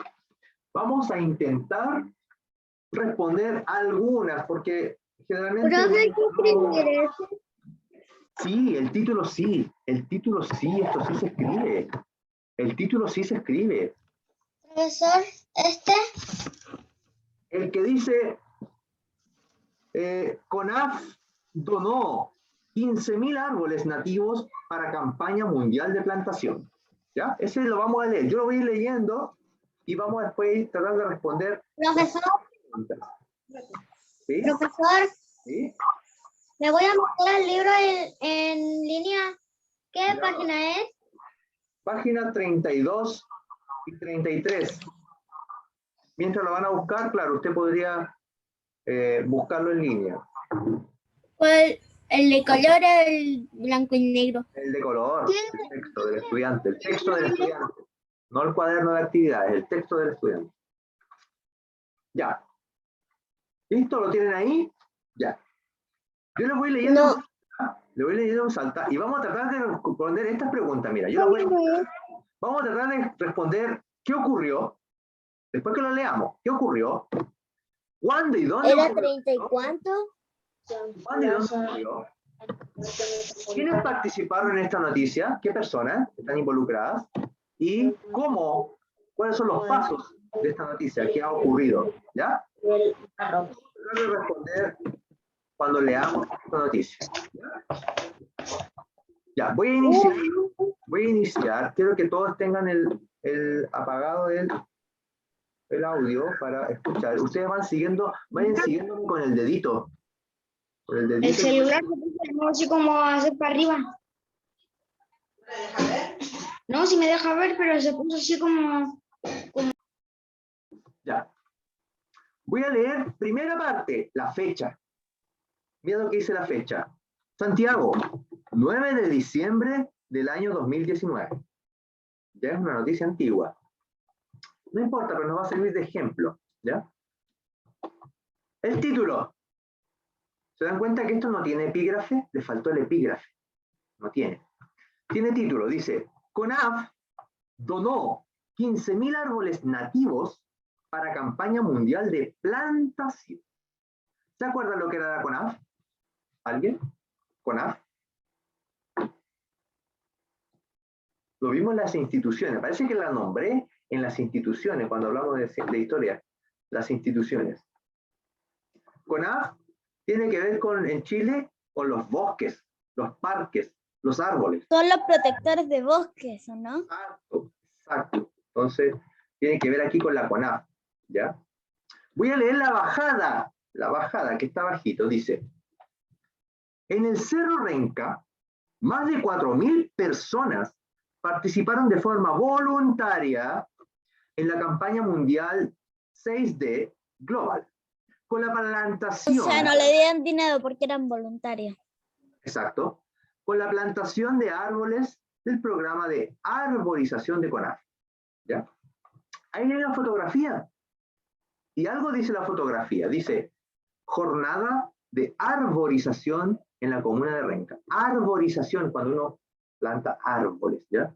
Vamos a intentar responder algunas, porque generalmente... ¿Profe, qué escribir eso? Sí, el título sí. El título sí, esto sí se escribe. El título sí se escribe. Profesor, El que dice, CONAF donó 15.000 árboles nativos para campaña mundial de plantación. ¿Ya? Ese lo vamos a leer. Yo lo voy a ir leyendo y vamos después a tratar de responder. Profesor, ¿Sí? profesor, ¿Sí? le voy a mostrar el libro en línea. ¿Qué Ya. página es? Página 32 y 33. Mientras lo van a buscar, claro, usted podría buscarlo en línea. ¿Cuál? El de color, el blanco y negro. El de color, el texto del estudiante, el texto del estudiante. No el cuaderno de actividades, el texto del estudiante. Ya. ¿Listo? ¿Lo tienen ahí? Ya. Yo les voy leyendo. Le voy leyendo en salta y vamos a tratar de responder estas preguntas. Mira, vamos a tratar de responder qué ocurrió, después que lo leamos, qué ocurrió, cuándo y dónde ¿Era ocurrió, 30 y cuánto? cuándo y dónde ocurrió, quiénes participaron en esta noticia, qué personas están involucradas y cómo, cuáles son los pasos de esta noticia, qué ha ocurrido, ¿ya? Tratar de responder cuando leamos esta noticia. Ya, voy a iniciar, quiero que todos tengan el apagado el audio para escuchar. Ustedes vayan siguiendo con el dedito. Con el dedito. El celular no así como hacer para arriba. No, sí me deja ver, pero se puso así como... Ya. Voy a leer primera parte, la fecha. Mira lo que dice la fecha. Santiago, 9 de diciembre del año 2019. Ya es una noticia antigua. No importa, pero nos va a servir de ejemplo. ¿Ya? El título. ¿Se dan cuenta que esto no tiene epígrafe? Le faltó el epígrafe. No tiene. Tiene título, dice, CONAF donó 15.000 árboles nativos para campaña mundial de plantación. ¿Se acuerdan lo que era la CONAF? ¿Alguien? ¿CONAF? Lo vimos en las instituciones. Parece que la nombré en las instituciones cuando hablamos de historia. Las instituciones. CONAF tiene que ver con, en Chile, con los bosques, los parques, los árboles. Son los protectores de bosques, ¿o no? Exacto, exacto. Entonces, tiene que ver aquí con la CONAF, ¿ya? Voy a leer la bajada que está bajito, dice: en el Cerro Renca, más de 4.000 personas participaron de forma voluntaria en la campaña mundial 6D Global, con la plantación... O sea, no le dieron dinero porque eran voluntarios. Exacto, con la plantación de árboles del programa de arborización de CONAF, ¿ya? Ahí hay una fotografía, y algo dice la fotografía, dice: jornada de arborización en la comuna de Renca. Arborización, cuando uno planta árboles, ¿ya?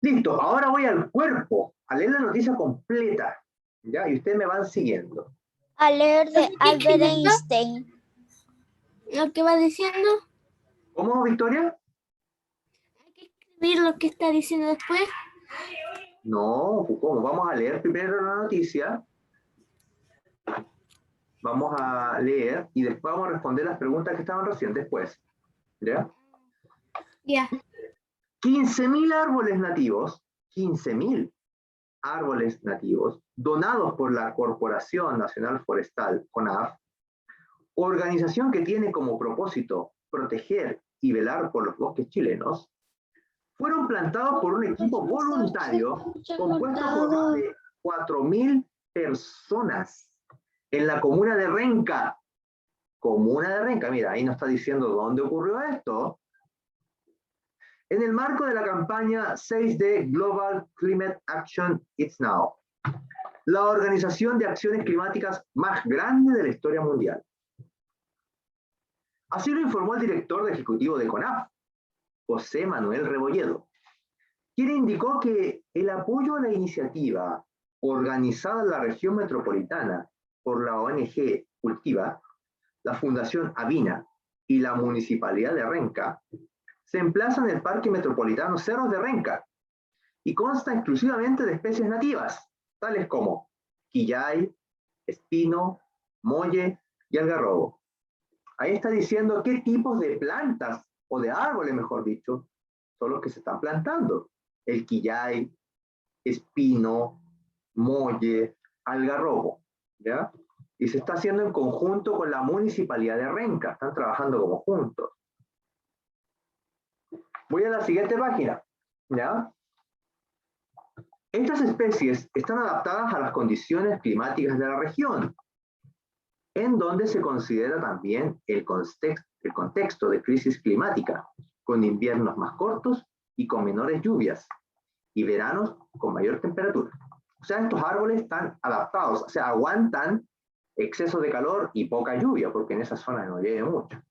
Listo, ahora voy al cuerpo, a leer la noticia completa, ¿ya? Y ustedes me van siguiendo. A leer de Albert Einstein. Lo que va diciendo, ¿Cómo, Victoria? hay que escribir lo que está diciendo después. No, ¿cómo? Vamos a leer primero la noticia. Vamos a leer y después vamos a responder las preguntas que estaban recién después. ¿Ya? Ya. 15.000 árboles nativos, 15.000 árboles nativos, donados por la Corporación Nacional Forestal, CONAF, organización que tiene como propósito proteger y velar por los bosques chilenos, fueron plantados por un equipo voluntario compuesto por más de 4.000 personas en la comuna de Renca. Comuna de Renca, mira, ahí nos está diciendo dónde ocurrió esto. En el marco de la campaña 6D Global Climate Action It's Now, la organización de acciones climáticas más grande de la historia mundial. Así lo informó el director ejecutivo de CONAF, José Manuel Rebolledo, quien indicó que el apoyo a la iniciativa organizada en la región metropolitana por la ONG Cultiva, la Fundación Avina y la Municipalidad de Renca se emplaza en el Parque Metropolitano Cerros de Renca y consta exclusivamente de especies nativas, tales como quillay, espino, molle y algarrobo. Ahí está diciendo qué tipos de plantas, o de árboles mejor dicho, son los que se están plantando. El quillay, espino, molle, algarrobo, ¿ya? Y se está haciendo en conjunto con la Municipalidad de Renca, están trabajando como juntos. Voy a la siguiente página, ¿ya? Estas especies están adaptadas a las condiciones climáticas de la región, en donde se considera también el contexto de crisis climática, con inviernos más cortos y con menores lluvias, y veranos con mayor temperatura. O sea, estos árboles están adaptados, o sea, aguantan exceso de calor y poca lluvia, porque en esa zona no llueve mucho.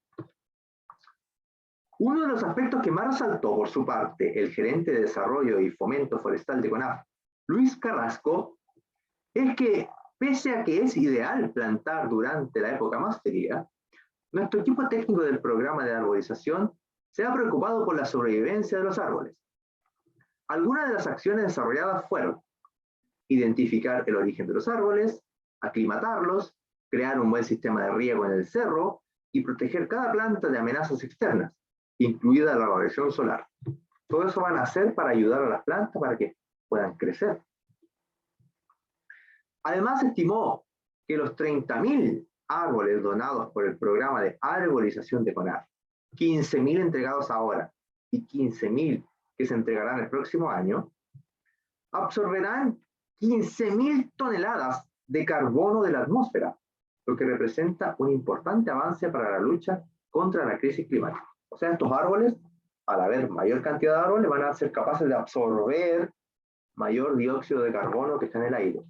Uno de los aspectos que más resaltó por su parte el gerente de Desarrollo y Fomento Forestal de CONAF, Luis Carrasco, es que pese a que es ideal plantar durante la época más fría, nuestro equipo técnico del programa de arborización se ha preocupado por la sobrevivencia de los árboles. Algunas de las acciones desarrolladas fueron identificar el origen de los árboles, aclimatarlos, crear un buen sistema de riego en el cerro y proteger cada planta de amenazas externas, incluida la radiación solar. Todo eso van a hacer para ayudar a las plantas para que puedan crecer. Además, estimó que los 30.000 árboles donados por el programa de arborización de CONAF, 15.000 entregados ahora y 15.000 que se entregarán el próximo año, absorberán 15.000 toneladas de carbono de la atmósfera, lo que representa un importante avance para la lucha contra la crisis climática. O sea, estos árboles, al haber mayor cantidad de árboles, van a ser capaces de absorber mayor dióxido de carbono que está en el aire.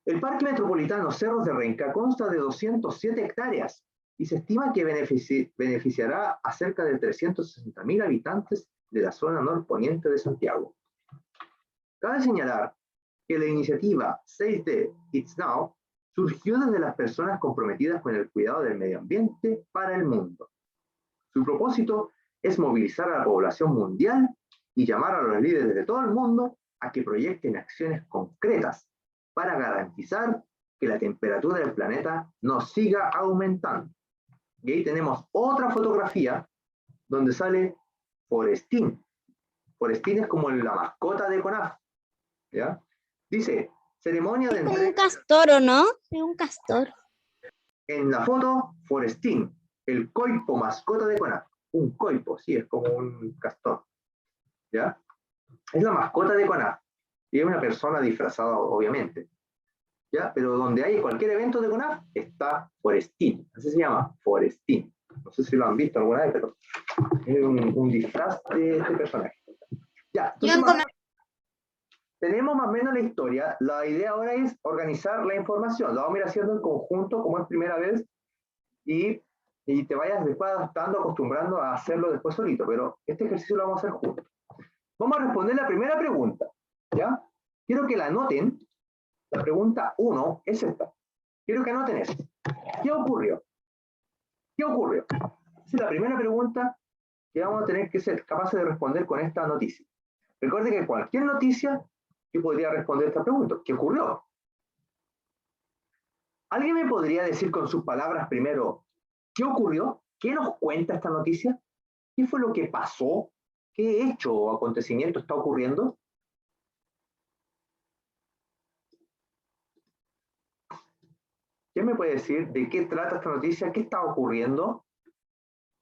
El Parque Metropolitano Cerros de Renca consta de 207 hectáreas y se estima que beneficiará a cerca de 360.000 habitantes de la zona norponiente de Santiago. Cabe señalar que la iniciativa 6D It's Now surgió desde las personas comprometidas con el cuidado del medio ambiente para el mundo. Su propósito es movilizar a la población mundial y llamar a los líderes de todo el mundo a que proyecten acciones concretas para garantizar que la temperatura del planeta no siga aumentando. Y ahí tenemos otra fotografía donde sale Forestín. Forestín es como la mascota de CONAF, ¿ya? Dice, ceremonia de Como un entrega. castor, ¿o no? Sí, un castor. En la foto, Forestín, el coipo mascota de CONAF. Un coipo, sí, es como un castor, ¿ya? Es la mascota de CONAF. Y es una persona disfrazada, obviamente, ¿ya? Pero donde hay cualquier evento de CONAF, está Forestín. Así se llama, Forestín. No sé si lo han visto alguna vez, pero es un disfraz de este personaje. Ya, entonces, tenemos más o menos la historia. La idea ahora es organizar la información. Lo vamos a ir haciendo en conjunto, como es primera vez, y te vayas después adaptando, acostumbrando a hacerlo después solito. Pero este ejercicio lo vamos a hacer juntos. Vamos a responder la primera pregunta, ¿ya? Quiero que la anoten. La pregunta 1 es esta. Quiero que anoten esto. ¿Qué ocurrió? ¿Qué ocurrió? Esa es la primera pregunta que vamos a tener que ser capaces de responder con esta noticia. Recuerde que cualquier noticia yo podría responder esta pregunta. ¿Qué ocurrió? ¿Alguien me podría decir con sus palabras primero qué ocurrió? ¿Qué nos cuenta esta noticia? ¿Qué fue lo que pasó? ¿Qué hecho o acontecimiento está ocurriendo? ¿Quién me puede decir de qué trata esta noticia? ¿Qué está ocurriendo?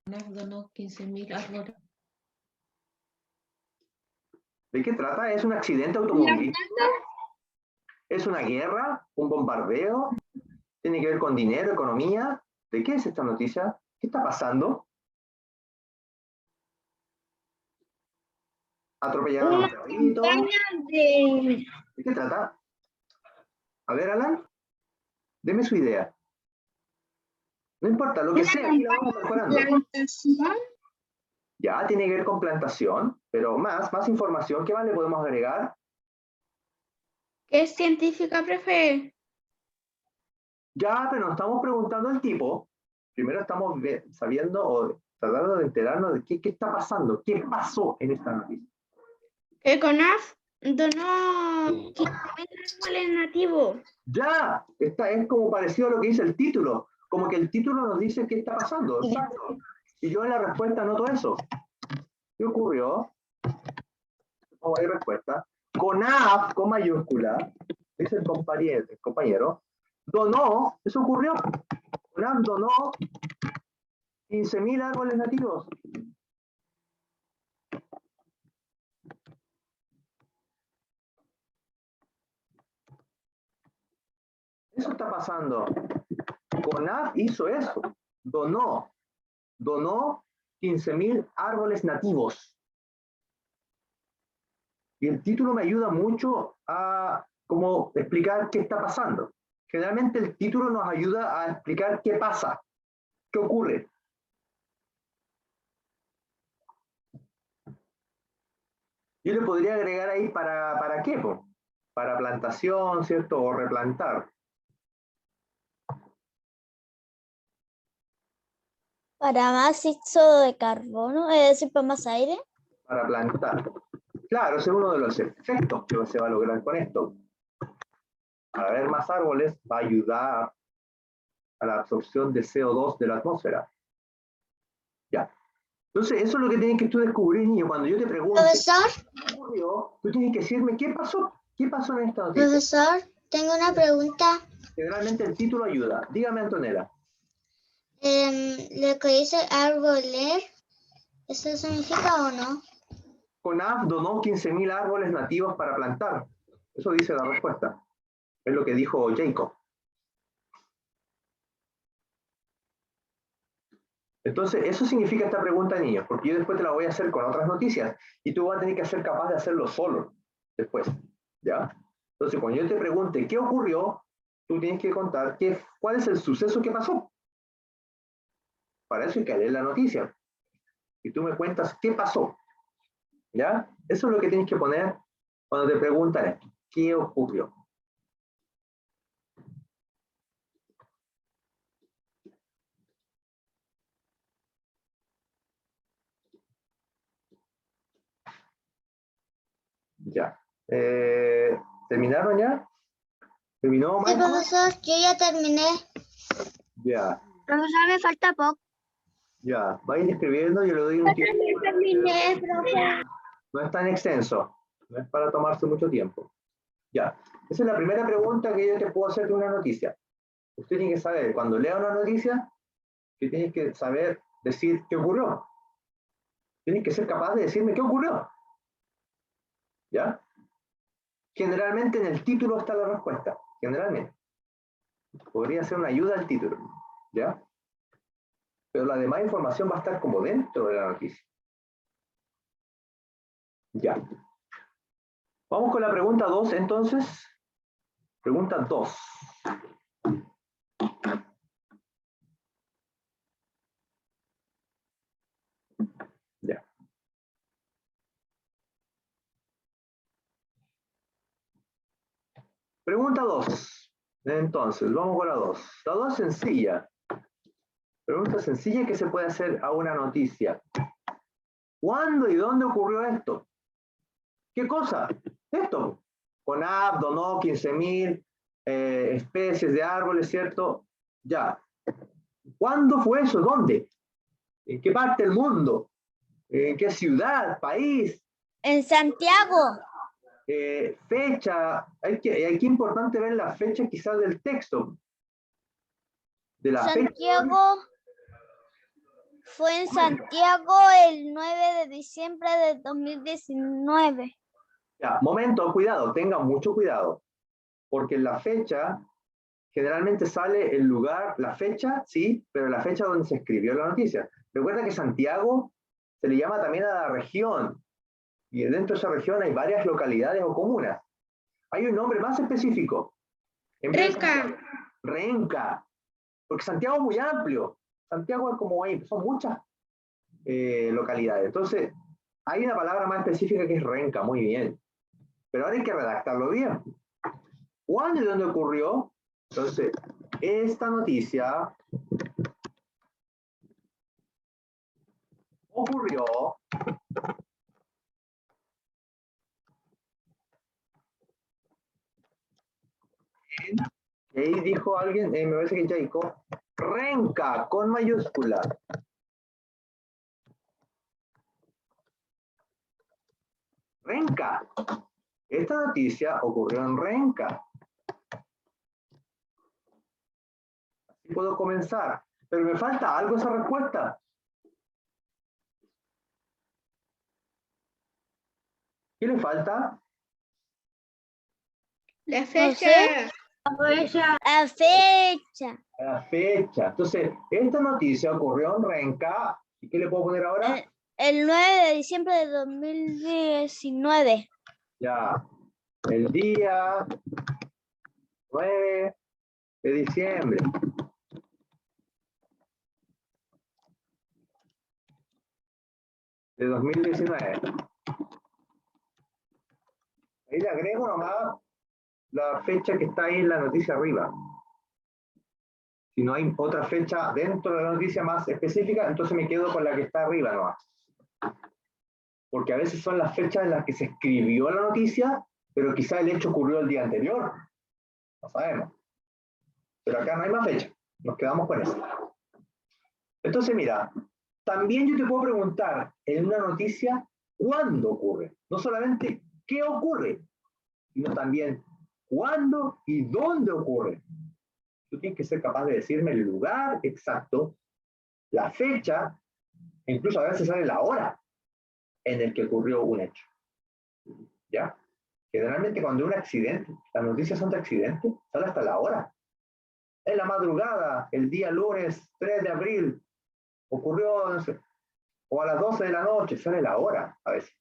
Donó 15.000 árboles. ¿De qué trata? ¿Es un accidente automovilístico? ¿Es una guerra? ¿Un bombardeo? ¿Tiene que ver con dinero, economía? ¿De qué es esta noticia? ¿Qué está pasando? ¿Atropellaron a un perrito? ¿De qué trata? A ver, Alan, deme su idea. No importa, lo que sea, aquí la vamos mejorando. Ya, tiene que ver con plantación, pero más información, ¿qué más le podemos agregar? ¿Qué es científica, profe? Ya, pero nos estamos preguntando el tipo. Primero estamos sabiendo o tratando de enterarnos de qué está pasando, qué pasó en esta noticia. Que CONAF donó 15.000 árboles nativos. Ya, es como parecido a lo que dice el título, como que el título nos dice qué está pasando. Exacto. Y yo en la respuesta anoto eso. ¿Qué ocurrió? Como hay respuesta. CONAF, con mayúscula, dice el compañero, donó, eso ocurrió. CONAF donó 15.000 árboles nativos. Eso está pasando. CONAF hizo eso. Donó 15.000 árboles nativos. Y el título me ayuda mucho a como explicar qué está pasando. Generalmente el título nos ayuda a explicar qué pasa, qué ocurre. Yo le podría agregar ahí para qué, po? Para plantación, ¿cierto? O replantar. Para más éxodo de carbono, es decir, para más aire. Para plantar. Claro, ese es uno de los efectos que se va a lograr con esto. Al haber más árboles va a ayudar a la absorción de CO2 de la atmósfera. Ya. Entonces, eso es lo que tienes que tú descubrir, niño. Cuando yo te pregunte qué ocurrió, tú tienes que decirme qué pasó. ¿Qué pasó en esta noticia? Profesor, tengo una pregunta. Generalmente el título ayuda. Dígame, Antonella. Lo que dice arboler, ¿eso significa o no? CONAF donó 15.000 árboles nativos para plantar. Eso dice la respuesta. Es lo que dijo Jacob. Entonces, eso significa esta pregunta, niños, porque yo después te la voy a hacer con otras noticias y tú vas a tener que ser capaz de hacerlo solo después, ¿ya? Entonces, cuando yo te pregunte qué ocurrió, tú tienes que contar cuál es el suceso que pasó. Para eso hay que leer la noticia. Y tú me cuentas qué pasó, ¿ya? Eso es lo que tienes que poner cuando te preguntan esto. ¿Qué ocurrió? Ya. ¿Terminaron ya? ¿Terminó, Sí, Michael? profesor, yo ya terminé. Ya, Profesor, me falta poco. ya. Vayan escribiendo, yo le doy un tiempo. Terminé, profe. No es tan extenso, no es para tomarse mucho tiempo. Ya. Esa es la primera pregunta que yo te puedo hacer de una noticia. Usted tiene que saber, cuando lea una noticia, que tienes que saber decir qué ocurrió. Tienes que ser capaz de decirme qué ocurrió. ¿Ya? Generalmente en el título está la respuesta. Generalmente. Podría ser una ayuda al título. ¿Ya? Pero la demás información va a estar como dentro de la noticia. Ya. Vamos con la pregunta 2 entonces. Pregunta 2. Ya. Pregunta 2. Entonces, vamos con la 2. La 2 es sencilla. Pregunta sencilla que se puede hacer a una noticia. ¿Cuándo y dónde ocurrió esto? ¿Qué cosa? Esto. CONAF donó 15.000 especies de árboles, ¿cierto? Ya. ¿Cuándo fue eso? ¿Dónde? ¿En qué parte del mundo? ¿En qué ciudad? ¿País? En Santiago. Fecha. Aquí es importante ver la fecha quizás del texto. De la fecha. Santiago fue en Santiago el 9 de diciembre de 2019. Ya, momento, cuidado, tengan mucho cuidado. Porque en la fecha generalmente sale el lugar, la fecha, sí, pero la fecha donde se escribió la noticia. Recuerda que Santiago se le llama también a la región, y dentro de esa región hay varias localidades o comunas. Hay un nombre más específico. Renca. Renca, porque Santiago es muy amplio. Santiago es como ahí, son muchas localidades. Entonces, hay una palabra más específica que es Renca, muy bien. Pero ahora hay que redactarlo bien. ¿Cuándo y dónde ocurrió? Entonces, esta noticia ocurrió en, ahí dijo alguien, me parece que Jacob, Renca, con mayúscula. Renca. Esta noticia ocurrió en Renca. Así puedo comenzar. Pero me falta algo esa respuesta. ¿Qué le falta? La fecha. La fecha. La fecha. Entonces, esta noticia ocurrió en Renca. ¿Y qué le puedo poner ahora? El 9 de diciembre de 2019. Ya. El día 9 de diciembre. De 2019. Ahí le agrego nomás la fecha que está ahí en la noticia arriba. Si no hay otra fecha dentro de la noticia más específica, entonces me quedo con la que está arriba nomás. Porque a veces son las fechas en las que se escribió la noticia, pero quizá el hecho ocurrió el día anterior. No sabemos. Pero acá no hay más fecha. Nos quedamos con eso. Entonces, mira, también yo te puedo preguntar en una noticia cuándo ocurre. No solamente qué ocurre, sino también cuándo y dónde ocurre. Tú tienes que ser capaz de decirme el lugar exacto, la fecha, e incluso a veces sale la hora en el que ocurrió un hecho. ¿Ya? Generalmente cuando hay un accidente, las noticias son de accidente, sale hasta la hora. En la madrugada, el día lunes 3 de abril, ocurrió, no sé, o a las 12 de la noche, sale la hora a veces.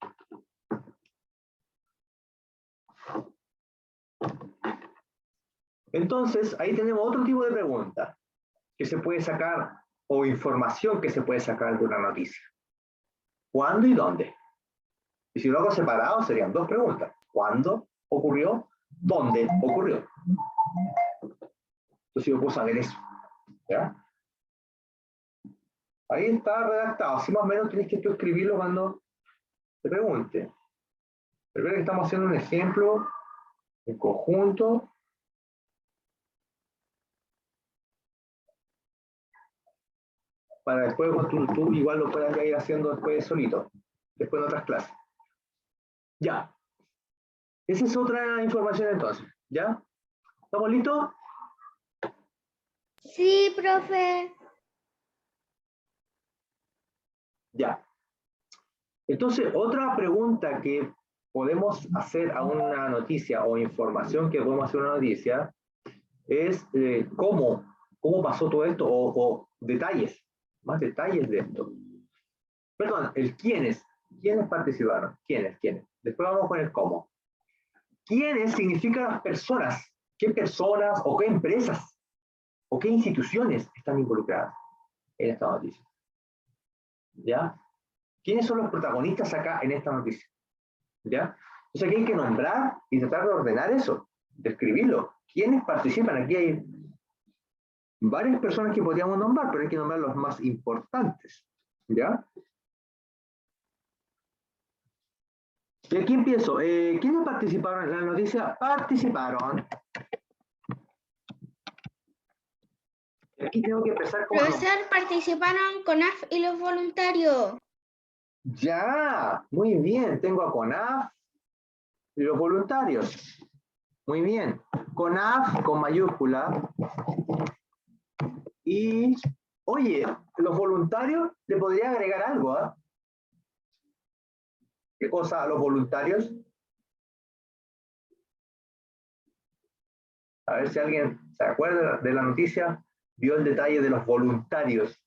Entonces, ahí tenemos otro tipo de pregunta que se puede sacar, o información que se puede sacar de una noticia. ¿Cuándo y dónde? Y si lo hago separado, serían dos preguntas. ¿Cuándo ocurrió? ¿Dónde ocurrió? Entonces yo puedo saber eso. ¿Ya? Ahí está redactado. Así más o menos tienes que tú escribirlo cuando te pregunte. Recuerda que estamos haciendo un ejemplo en conjunto. Para después tú igual lo puedas ya ir haciendo después solito, después en otras clases. Ya. Esa es otra información entonces, ¿ya? ¿Estamos listos? Sí, profe. Ya. Entonces, otra pregunta que podemos hacer a una noticia o información que podemos hacer a una noticia es cómo pasó todo esto o detalles, más detalles de esto. Perdón, el quiénes participaron, quiénes. Después vamos con el cómo. ¿Quiénes significan las personas? ¿Qué personas o qué empresas o qué instituciones están involucradas en esta noticia? ¿Ya? ¿Quiénes son los protagonistas acá en esta noticia? ¿Ya? Entonces aquí hay que nombrar y tratar de ordenar eso, describirlo. ¿Quiénes participan? Aquí hay varias personas que podríamos nombrar, pero hay que nombrar los más importantes. ¿Ya? Y aquí empiezo. ¿Quiénes participaron en la noticia? Participaron. Y aquí tengo que empezar con... Profesor, participaron CONAF y los voluntarios. Ya, muy bien. Tengo a CONAF y los voluntarios. Muy bien. CONAF con mayúscula. Y, oye, los voluntarios, le podría agregar algo, ¿ah? ¿Qué cosa a los voluntarios? A ver si alguien se acuerda de la noticia, vio el detalle de los voluntarios.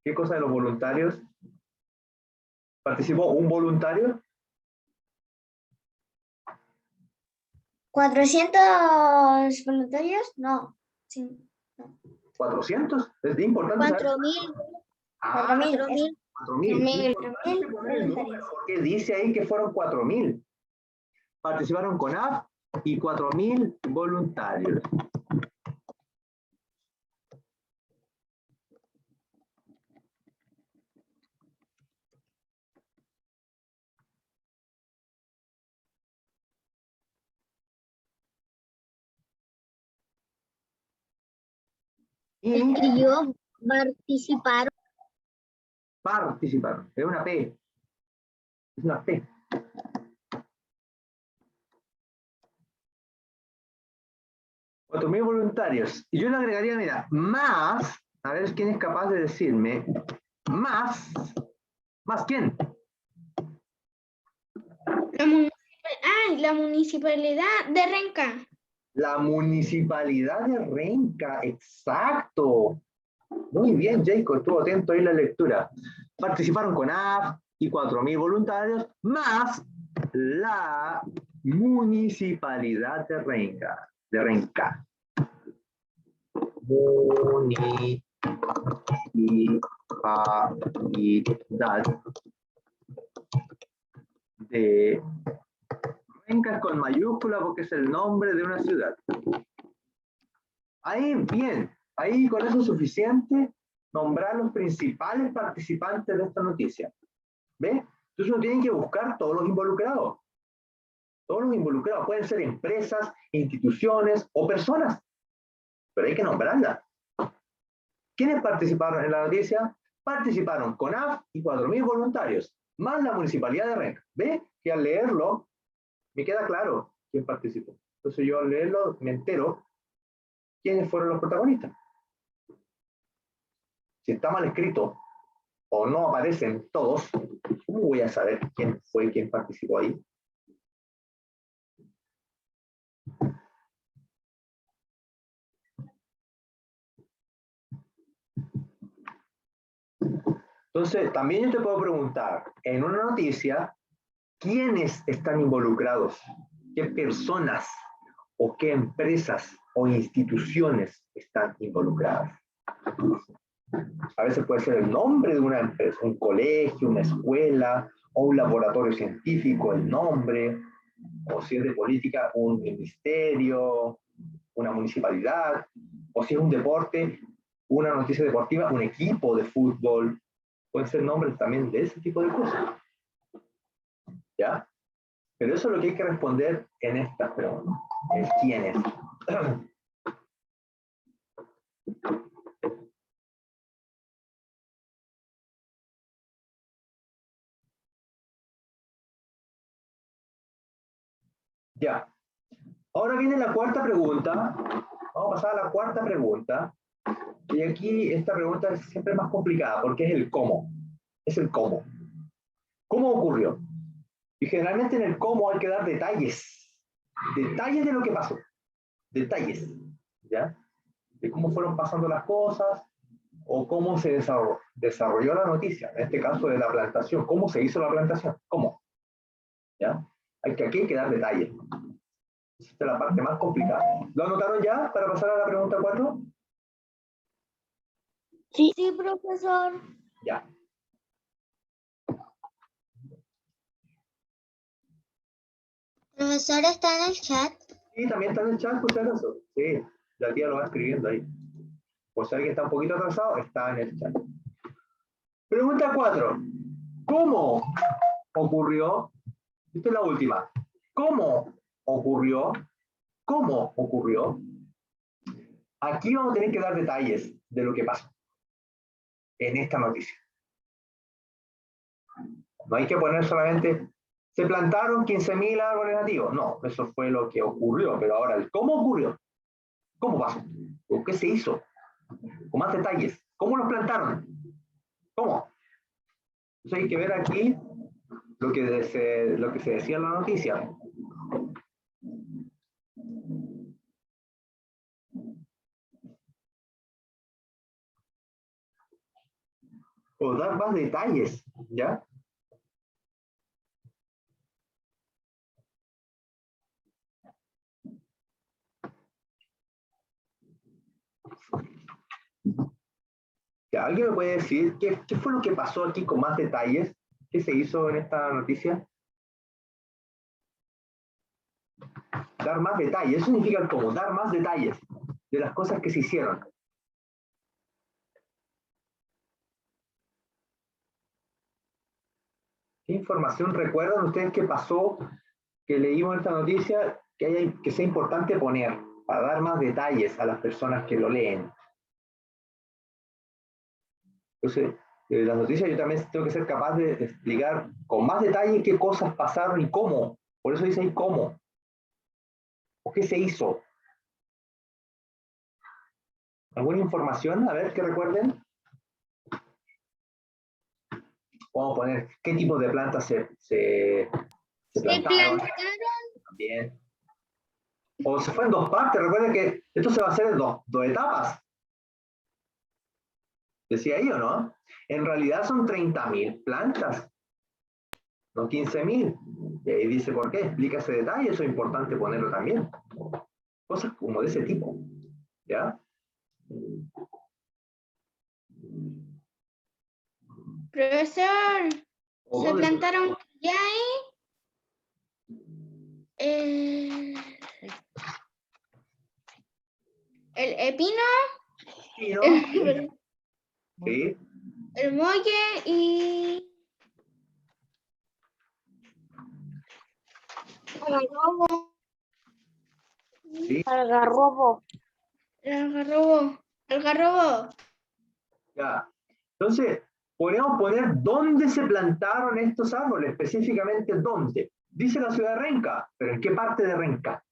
¿Qué cosa de los voluntarios? ¿Participó un voluntario? 400 voluntarios, no. Sí, no. ¿400? Es importante saber. 4.000. 4.000. 4.000. Importante poner el número, porque dice ahí que fueron 4.000. Participaron CONAF y 4.000 voluntarios. Y Escribió participaron. participaron. Es una P. Es una P. $4.000 voluntarios. Y yo le agregaría, mira, más, a ver quién es capaz de decirme, más quién. La municipalidad de Renca. La municipalidad de Renca, exacto. Muy bien, Jacob, estuvo atento ahí en la lectura. Participaron CONAF y 4.000 voluntarios, más la municipalidad de Renca. Municipalidad de Renca con mayúscula porque es el nombre de una ciudad. Ahí, bien, ahí con eso es suficiente nombrar los principales participantes de esta noticia. ¿Ves? Entonces uno tiene que buscar todos los involucrados. Todos los involucrados pueden ser empresas, instituciones o personas, pero hay que nombrarlas. ¿Quiénes participaron en la noticia? Participaron CONAF y 4.000 voluntarios, más la Municipalidad de Renca. ¿Ves? Que al leerlo me queda claro quién participó. Entonces yo al leerlo me entero quiénes fueron los protagonistas. Si está mal escrito o no aparecen todos, ¿cómo voy a saber quién fue quien participó ahí? Entonces, también yo te puedo preguntar, en una noticia, ¿quiénes están involucrados? ¿Qué personas o qué empresas o instituciones están involucradas? A veces puede ser el nombre de una empresa, un colegio, una escuela, o un laboratorio científico, el nombre, o si es de política, un ministerio, una municipalidad, o si es un deporte, una noticia deportiva, un equipo de fútbol, pueden ser nombres también de ese tipo de cosas. ¿Ya? Pero eso es lo que hay que responder en esta pregunta. El quién es. Ya. Ahora viene la cuarta pregunta. Vamos a pasar a la cuarta pregunta. Y aquí esta pregunta es siempre más complicada porque es el cómo. Es el cómo. ¿Cómo ocurrió? Y generalmente en el cómo hay que dar detalles. Detalles de lo que pasó. Detalles. ¿Ya? De cómo fueron pasando las cosas o cómo se desarrolló la noticia. En este caso de la plantación. ¿Cómo se hizo la plantación? ¿Cómo? ¿Ya? Aquí hay que dar detalles. Esta es la parte más complicada. ¿Lo anotaron ya para pasar a la pregunta 4? Sí, profesor. Ya. Profesor, ¿está en el chat? Sí, también está en el chat, por si acaso. Sí, la tía lo va escribiendo ahí. Por si alguien está un poquito atrasado, está en el chat. Pregunta 4. ¿Cómo ocurrió? Esta es la última. ¿Cómo ocurrió? ¿Cómo ocurrió? Aquí vamos a tener que dar detalles de lo que pasó en esta noticia. No hay que poner solamente, se plantaron 15.000 árboles nativos. No, eso fue lo que ocurrió. Pero ahora, el ¿cómo ocurrió? ¿Cómo pasó? ¿Con qué se hizo? Con más detalles. ¿Cómo los plantaron? ¿Cómo? Entonces hay que ver aquí lo que se decía en la noticia. O dar más detalles, ¿ya? ¿Alguien me puede decir qué fue lo que pasó aquí con más detalles? ¿Qué se hizo en esta noticia? Dar más detalles. Eso significa como dar más detalles de las cosas que se hicieron. ¿Qué información recuerdan ustedes que pasó, que leímos en esta noticia, que sea importante poner para dar más detalles a las personas que lo leen? Entonces, las noticias yo también tengo que ser capaz de explicar con más detalle qué cosas pasaron y cómo. Por eso dice ahí cómo. ¿O qué se hizo? ¿Alguna información? A ver, que recuerden. Vamos a poner qué tipo de plantas se plantaron. Bien. O se fue en dos partes. Recuerden que esto se va a hacer en dos etapas. ¿Decía ahí o no? En realidad son 30.000 plantas, no 15.000. Y ahí dice por qué. Explica ese detalle. Eso es importante ponerlo también. Cosas como de ese tipo. ¿Ya? Profesor, O se de- plantaron ya ahí el epino, Sí, ¿no? Sí. el molle y algarrobo. Sí. Algarrobo. Algarrobo. Ya. Entonces, podemos poner dónde se plantaron estos árboles, específicamente dónde. Dice la ciudad de Renca, pero ¿en qué parte de Renca?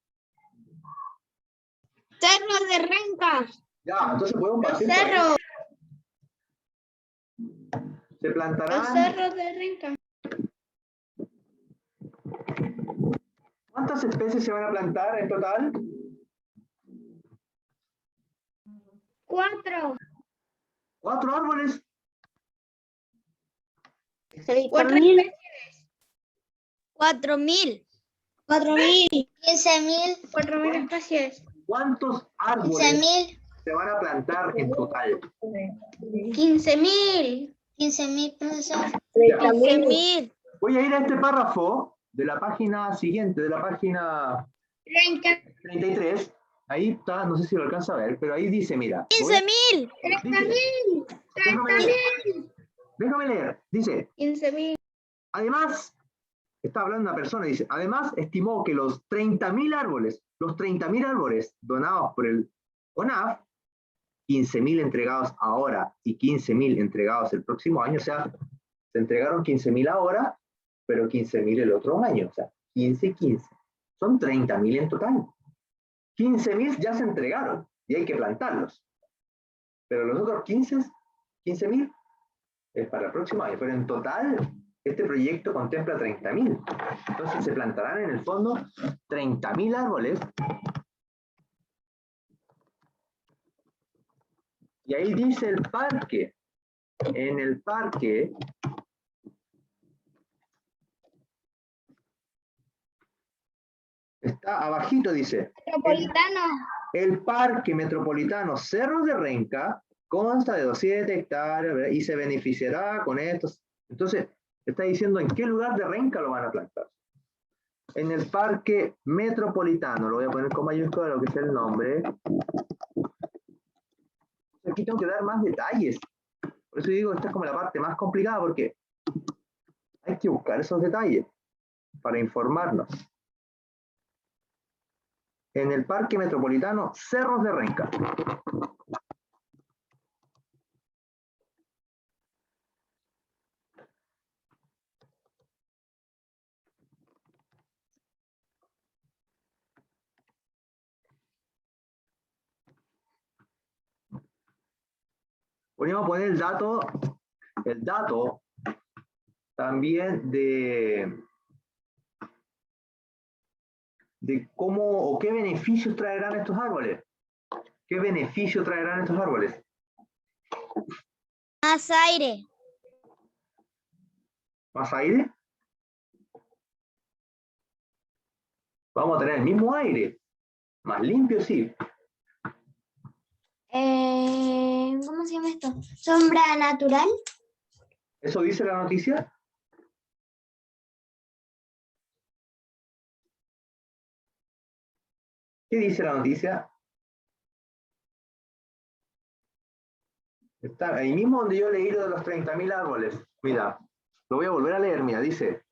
Cerro de Renca. Ya, entonces podemos Los partir por ahí. cerros. Se Los plantarán. cerros de Renca. ¿Cuántas especies se van a plantar en total? 4. 4 árboles. 30.000. 4.000. 4.000. 15.000. 4.000 especies. ¿Cuántos árboles 15.000. se van a plantar en total? 15.000. 15.000, profesor. Ya. 15.000. Voy a ir a este párrafo de la página siguiente, de la página 33. Ahí está, no sé si lo alcanza a ver, pero ahí dice, mira. 15.000. 30.000. 30.000. Déjame leer. Dice, 15.000. además, está hablando una persona, dice, además estimó que los 30.000 árboles donados por el CONAF, 15.000 entregados ahora y 15.000 entregados el próximo año, o sea, se entregaron 15.000 ahora, pero 15.000 el otro año, o sea, 15 y 15. Son 30.000 en total. 15.000 ya se entregaron y hay que plantarlos. Pero los otros 15.000 es para el próximo año. Pero en total, este proyecto contempla 30.000. Entonces se plantarán en el fondo 30.000 árboles. Y ahí dice el parque. En el parque está abajito, dice. Metropolitano. El Parque Metropolitano Cerros de Renca consta de 200 hectáreas, ¿verdad? Y se beneficiará con estos. Entonces, está diciendo en qué lugar de Renca lo van a plantar. En el Parque Metropolitano, lo voy a poner con mayúscula, lo que es el nombre. Aquí tengo que dar más detalles. Por eso digo, esta es como la parte más complicada, porque hay que buscar esos detalles para informarnos. En el Parque Metropolitano Cerros de Renca. Podríamos poner el dato también de cómo o qué beneficios traerán estos árboles. ¿Qué beneficio traerán estos árboles? Más aire. ¿Más aire? Vamos a tener el mismo aire. Más limpio, sí. ¿Cómo se llama esto? Sombra natural. ¿Eso dice la noticia? ¿Qué dice la noticia? Está ahí mismo donde yo leí lo de los 30.000 árboles. Mira, lo voy a volver a leer. Mira, dice,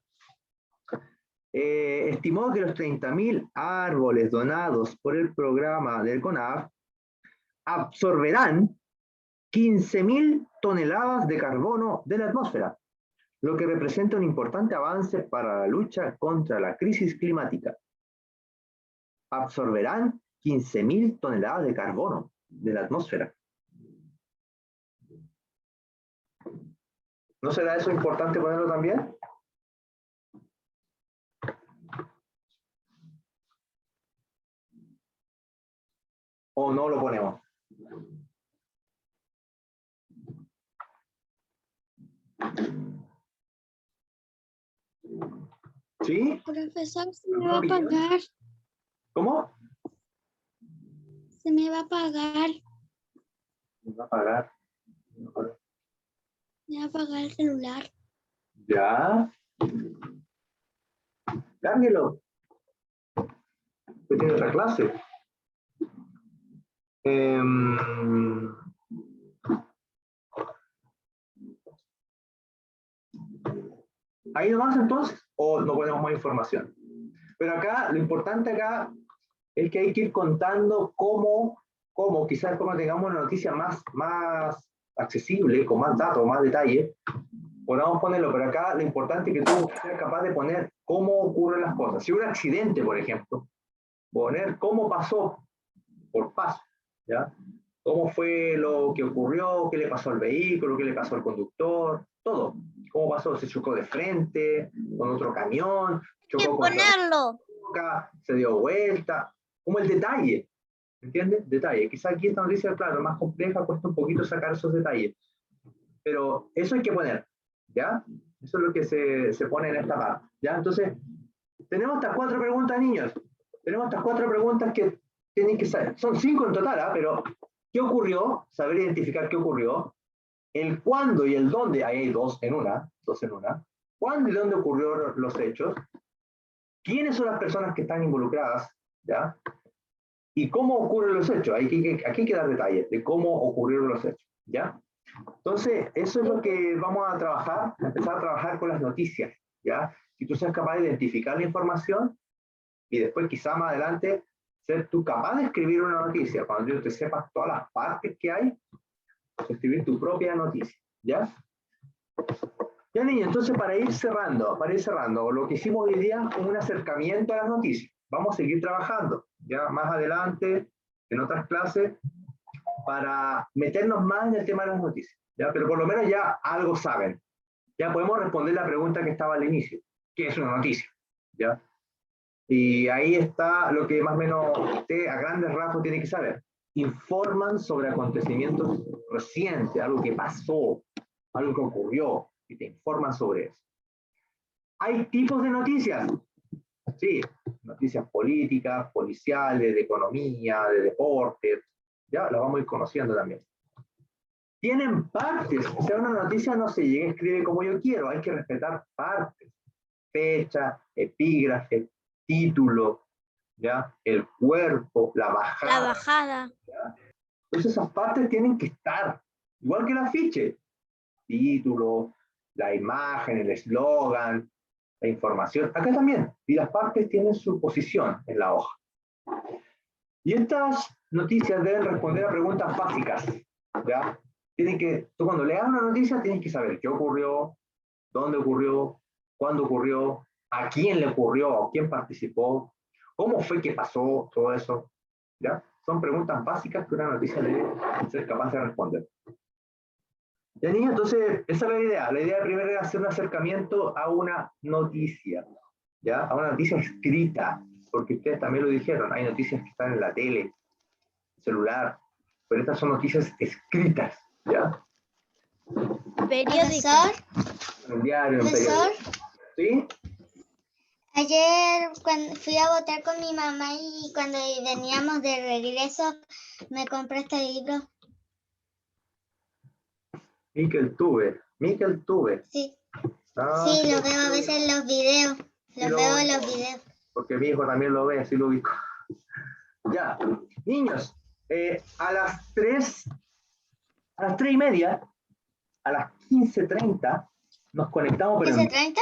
estimó que los 30.000 árboles donados por el programa del CONAF absorberán 15.000 toneladas de carbono de la atmósfera, lo que representa un importante avance para la lucha contra la crisis climática. Absorberán 15.000 toneladas de carbono de la atmósfera. ¿No será eso importante ponerlo también? ¿O no lo ponemos? ¿Sí? Profesor, se me va a apagar. ¿Cómo? Se me va a apagar. Me va a apagar. Me va a apagar el celular. Ya. Cárguelo. Usted tiene otra clase. Ahí nomás entonces, o no ponemos más información. Pero acá, lo importante acá es que hay que ir contando cómo quizás como tengamos una noticia más accesible, con más datos, más detalle, podamos ponerlo. Pero acá lo importante es que tú seas capaz de poner cómo ocurren las cosas. Si hubo un accidente, por ejemplo, poner cómo pasó, por paso, ¿ya? Cómo fue lo que ocurrió, qué le pasó al vehículo, qué le pasó al conductor, todo. Cómo pasó, se chocó de frente, con otro camión, ¿Qué chocó con ponerlo? boca, se dio vuelta, como el detalle, ¿entiendes? Detalle. Quizá aquí esta noticia, claro, más compleja, cuesta un poquito sacar esos detalles, pero eso hay que poner, ¿ya? Eso es lo que se pone en esta parte, ¿ya? Entonces, tenemos estas 4 preguntas, niños. Tenemos estas 4 preguntas que tienen que saber. Son 5 en total, ¿eh? Pero ¿qué ocurrió? Saber identificar qué ocurrió. El cuándo y el dónde, ahí hay dos en una. ¿Cuándo y dónde ocurrieron los hechos? ¿Quiénes son las personas que están involucradas? ¿Ya? ¿Y cómo ocurren los hechos? Aquí hay que dar detalles de cómo ocurrieron los hechos. ¿Ya? Entonces, eso es lo que vamos a trabajar, a empezar a trabajar con las noticias, ¿ya? Si tú seas capaz de identificar la información y después quizá más adelante ser tú capaz de escribir una noticia, cuando tú te sepas todas las partes que hay, escribir tu propia noticia, ¿ya? Ya niños, entonces para ir cerrando, lo que hicimos hoy día es un acercamiento a las noticias. Vamos a seguir trabajando, ya más adelante, en otras clases, para meternos más en el tema de las noticias, ¿ya? Pero por lo menos ya algo saben. Ya podemos responder la pregunta que estaba al inicio, ¿qué es una noticia? ¿Ya? Y ahí está lo que más o menos usted a grandes rasgos tiene que saber. Informan sobre acontecimientos recientes, algo que pasó, algo que ocurrió, y te informan sobre eso. Hay tipos de noticias. Sí, noticias políticas, policiales, de economía, de deporte, ya las vamos a ir conociendo también. Tienen partes, o sea, una noticia no se llega a escribir como yo quiero, hay que respetar partes, fecha, epígrafe, título, ¿ya? El cuerpo, la bajada. La bajada. ¿Ya? Entonces esas partes tienen que estar, igual que el afiche, título, la imagen, el eslogan, la información, acá también, y las partes tienen su posición en la hoja. Y estas noticias deben responder a preguntas básicas, ¿ya? Tú cuando leas una noticia tienes que saber qué ocurrió, dónde ocurrió, cuándo ocurrió, a quién le ocurrió, a quién participó, cómo fue que pasó todo eso, ¿ya? Son preguntas básicas que una noticia debe ser capaz de responder. ¿Ya, niños? Entonces, esa es la idea. La idea primero es hacer un acercamiento a una noticia, ¿ya? A una noticia escrita, porque ustedes también lo dijeron, hay noticias que están en la tele, celular, pero estas son noticias escritas, ¿ya? Periódico. Profesor, En un diario, en un profesor, periódico. ¿Sí? ayer cuando fui a votar con mi mamá y cuando veníamos de regreso me compré este libro. Miquel Tuve. Sí, Ah, sí, lo veo a veces en los videos. Sí, Los veo en los videos. porque mi hijo también lo ve, así lo ubico. Ya, niños, a las 3:30, a las 15:30, nos conectamos, pero en ¿15:30?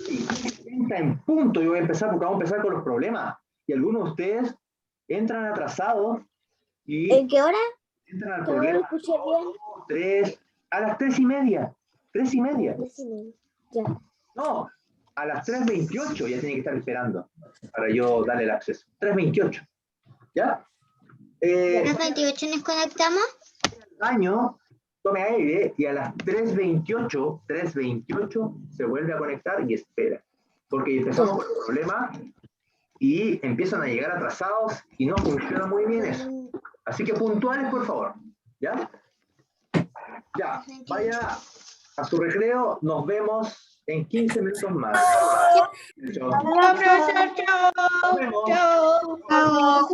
15:30 en punto. Yo voy a empezar porque vamos a empezar con los problemas. Y algunos de ustedes entran atrasados y ¿En qué hora? entran al Que no lo problema. escuché bien. 3, a las 3:30. 3:30. 3:30. Ya. No, a las 3:28 ya tiene que estar esperando para yo darle el acceso. 3:28. ¿Ya? ¿A las 28 nos conectamos? Año, tome aire y a las 3:28 se vuelve a conectar y espera. Porque empezamos con el problema y empiezan a llegar atrasados y no funciona muy bien eso. Así que puntuales, por favor. ¿Ya? Ya, vaya a su recreo, nos vemos en 15 minutos más. Chao. Chao, profesor, chao. Nos vemos. Chao. Chao.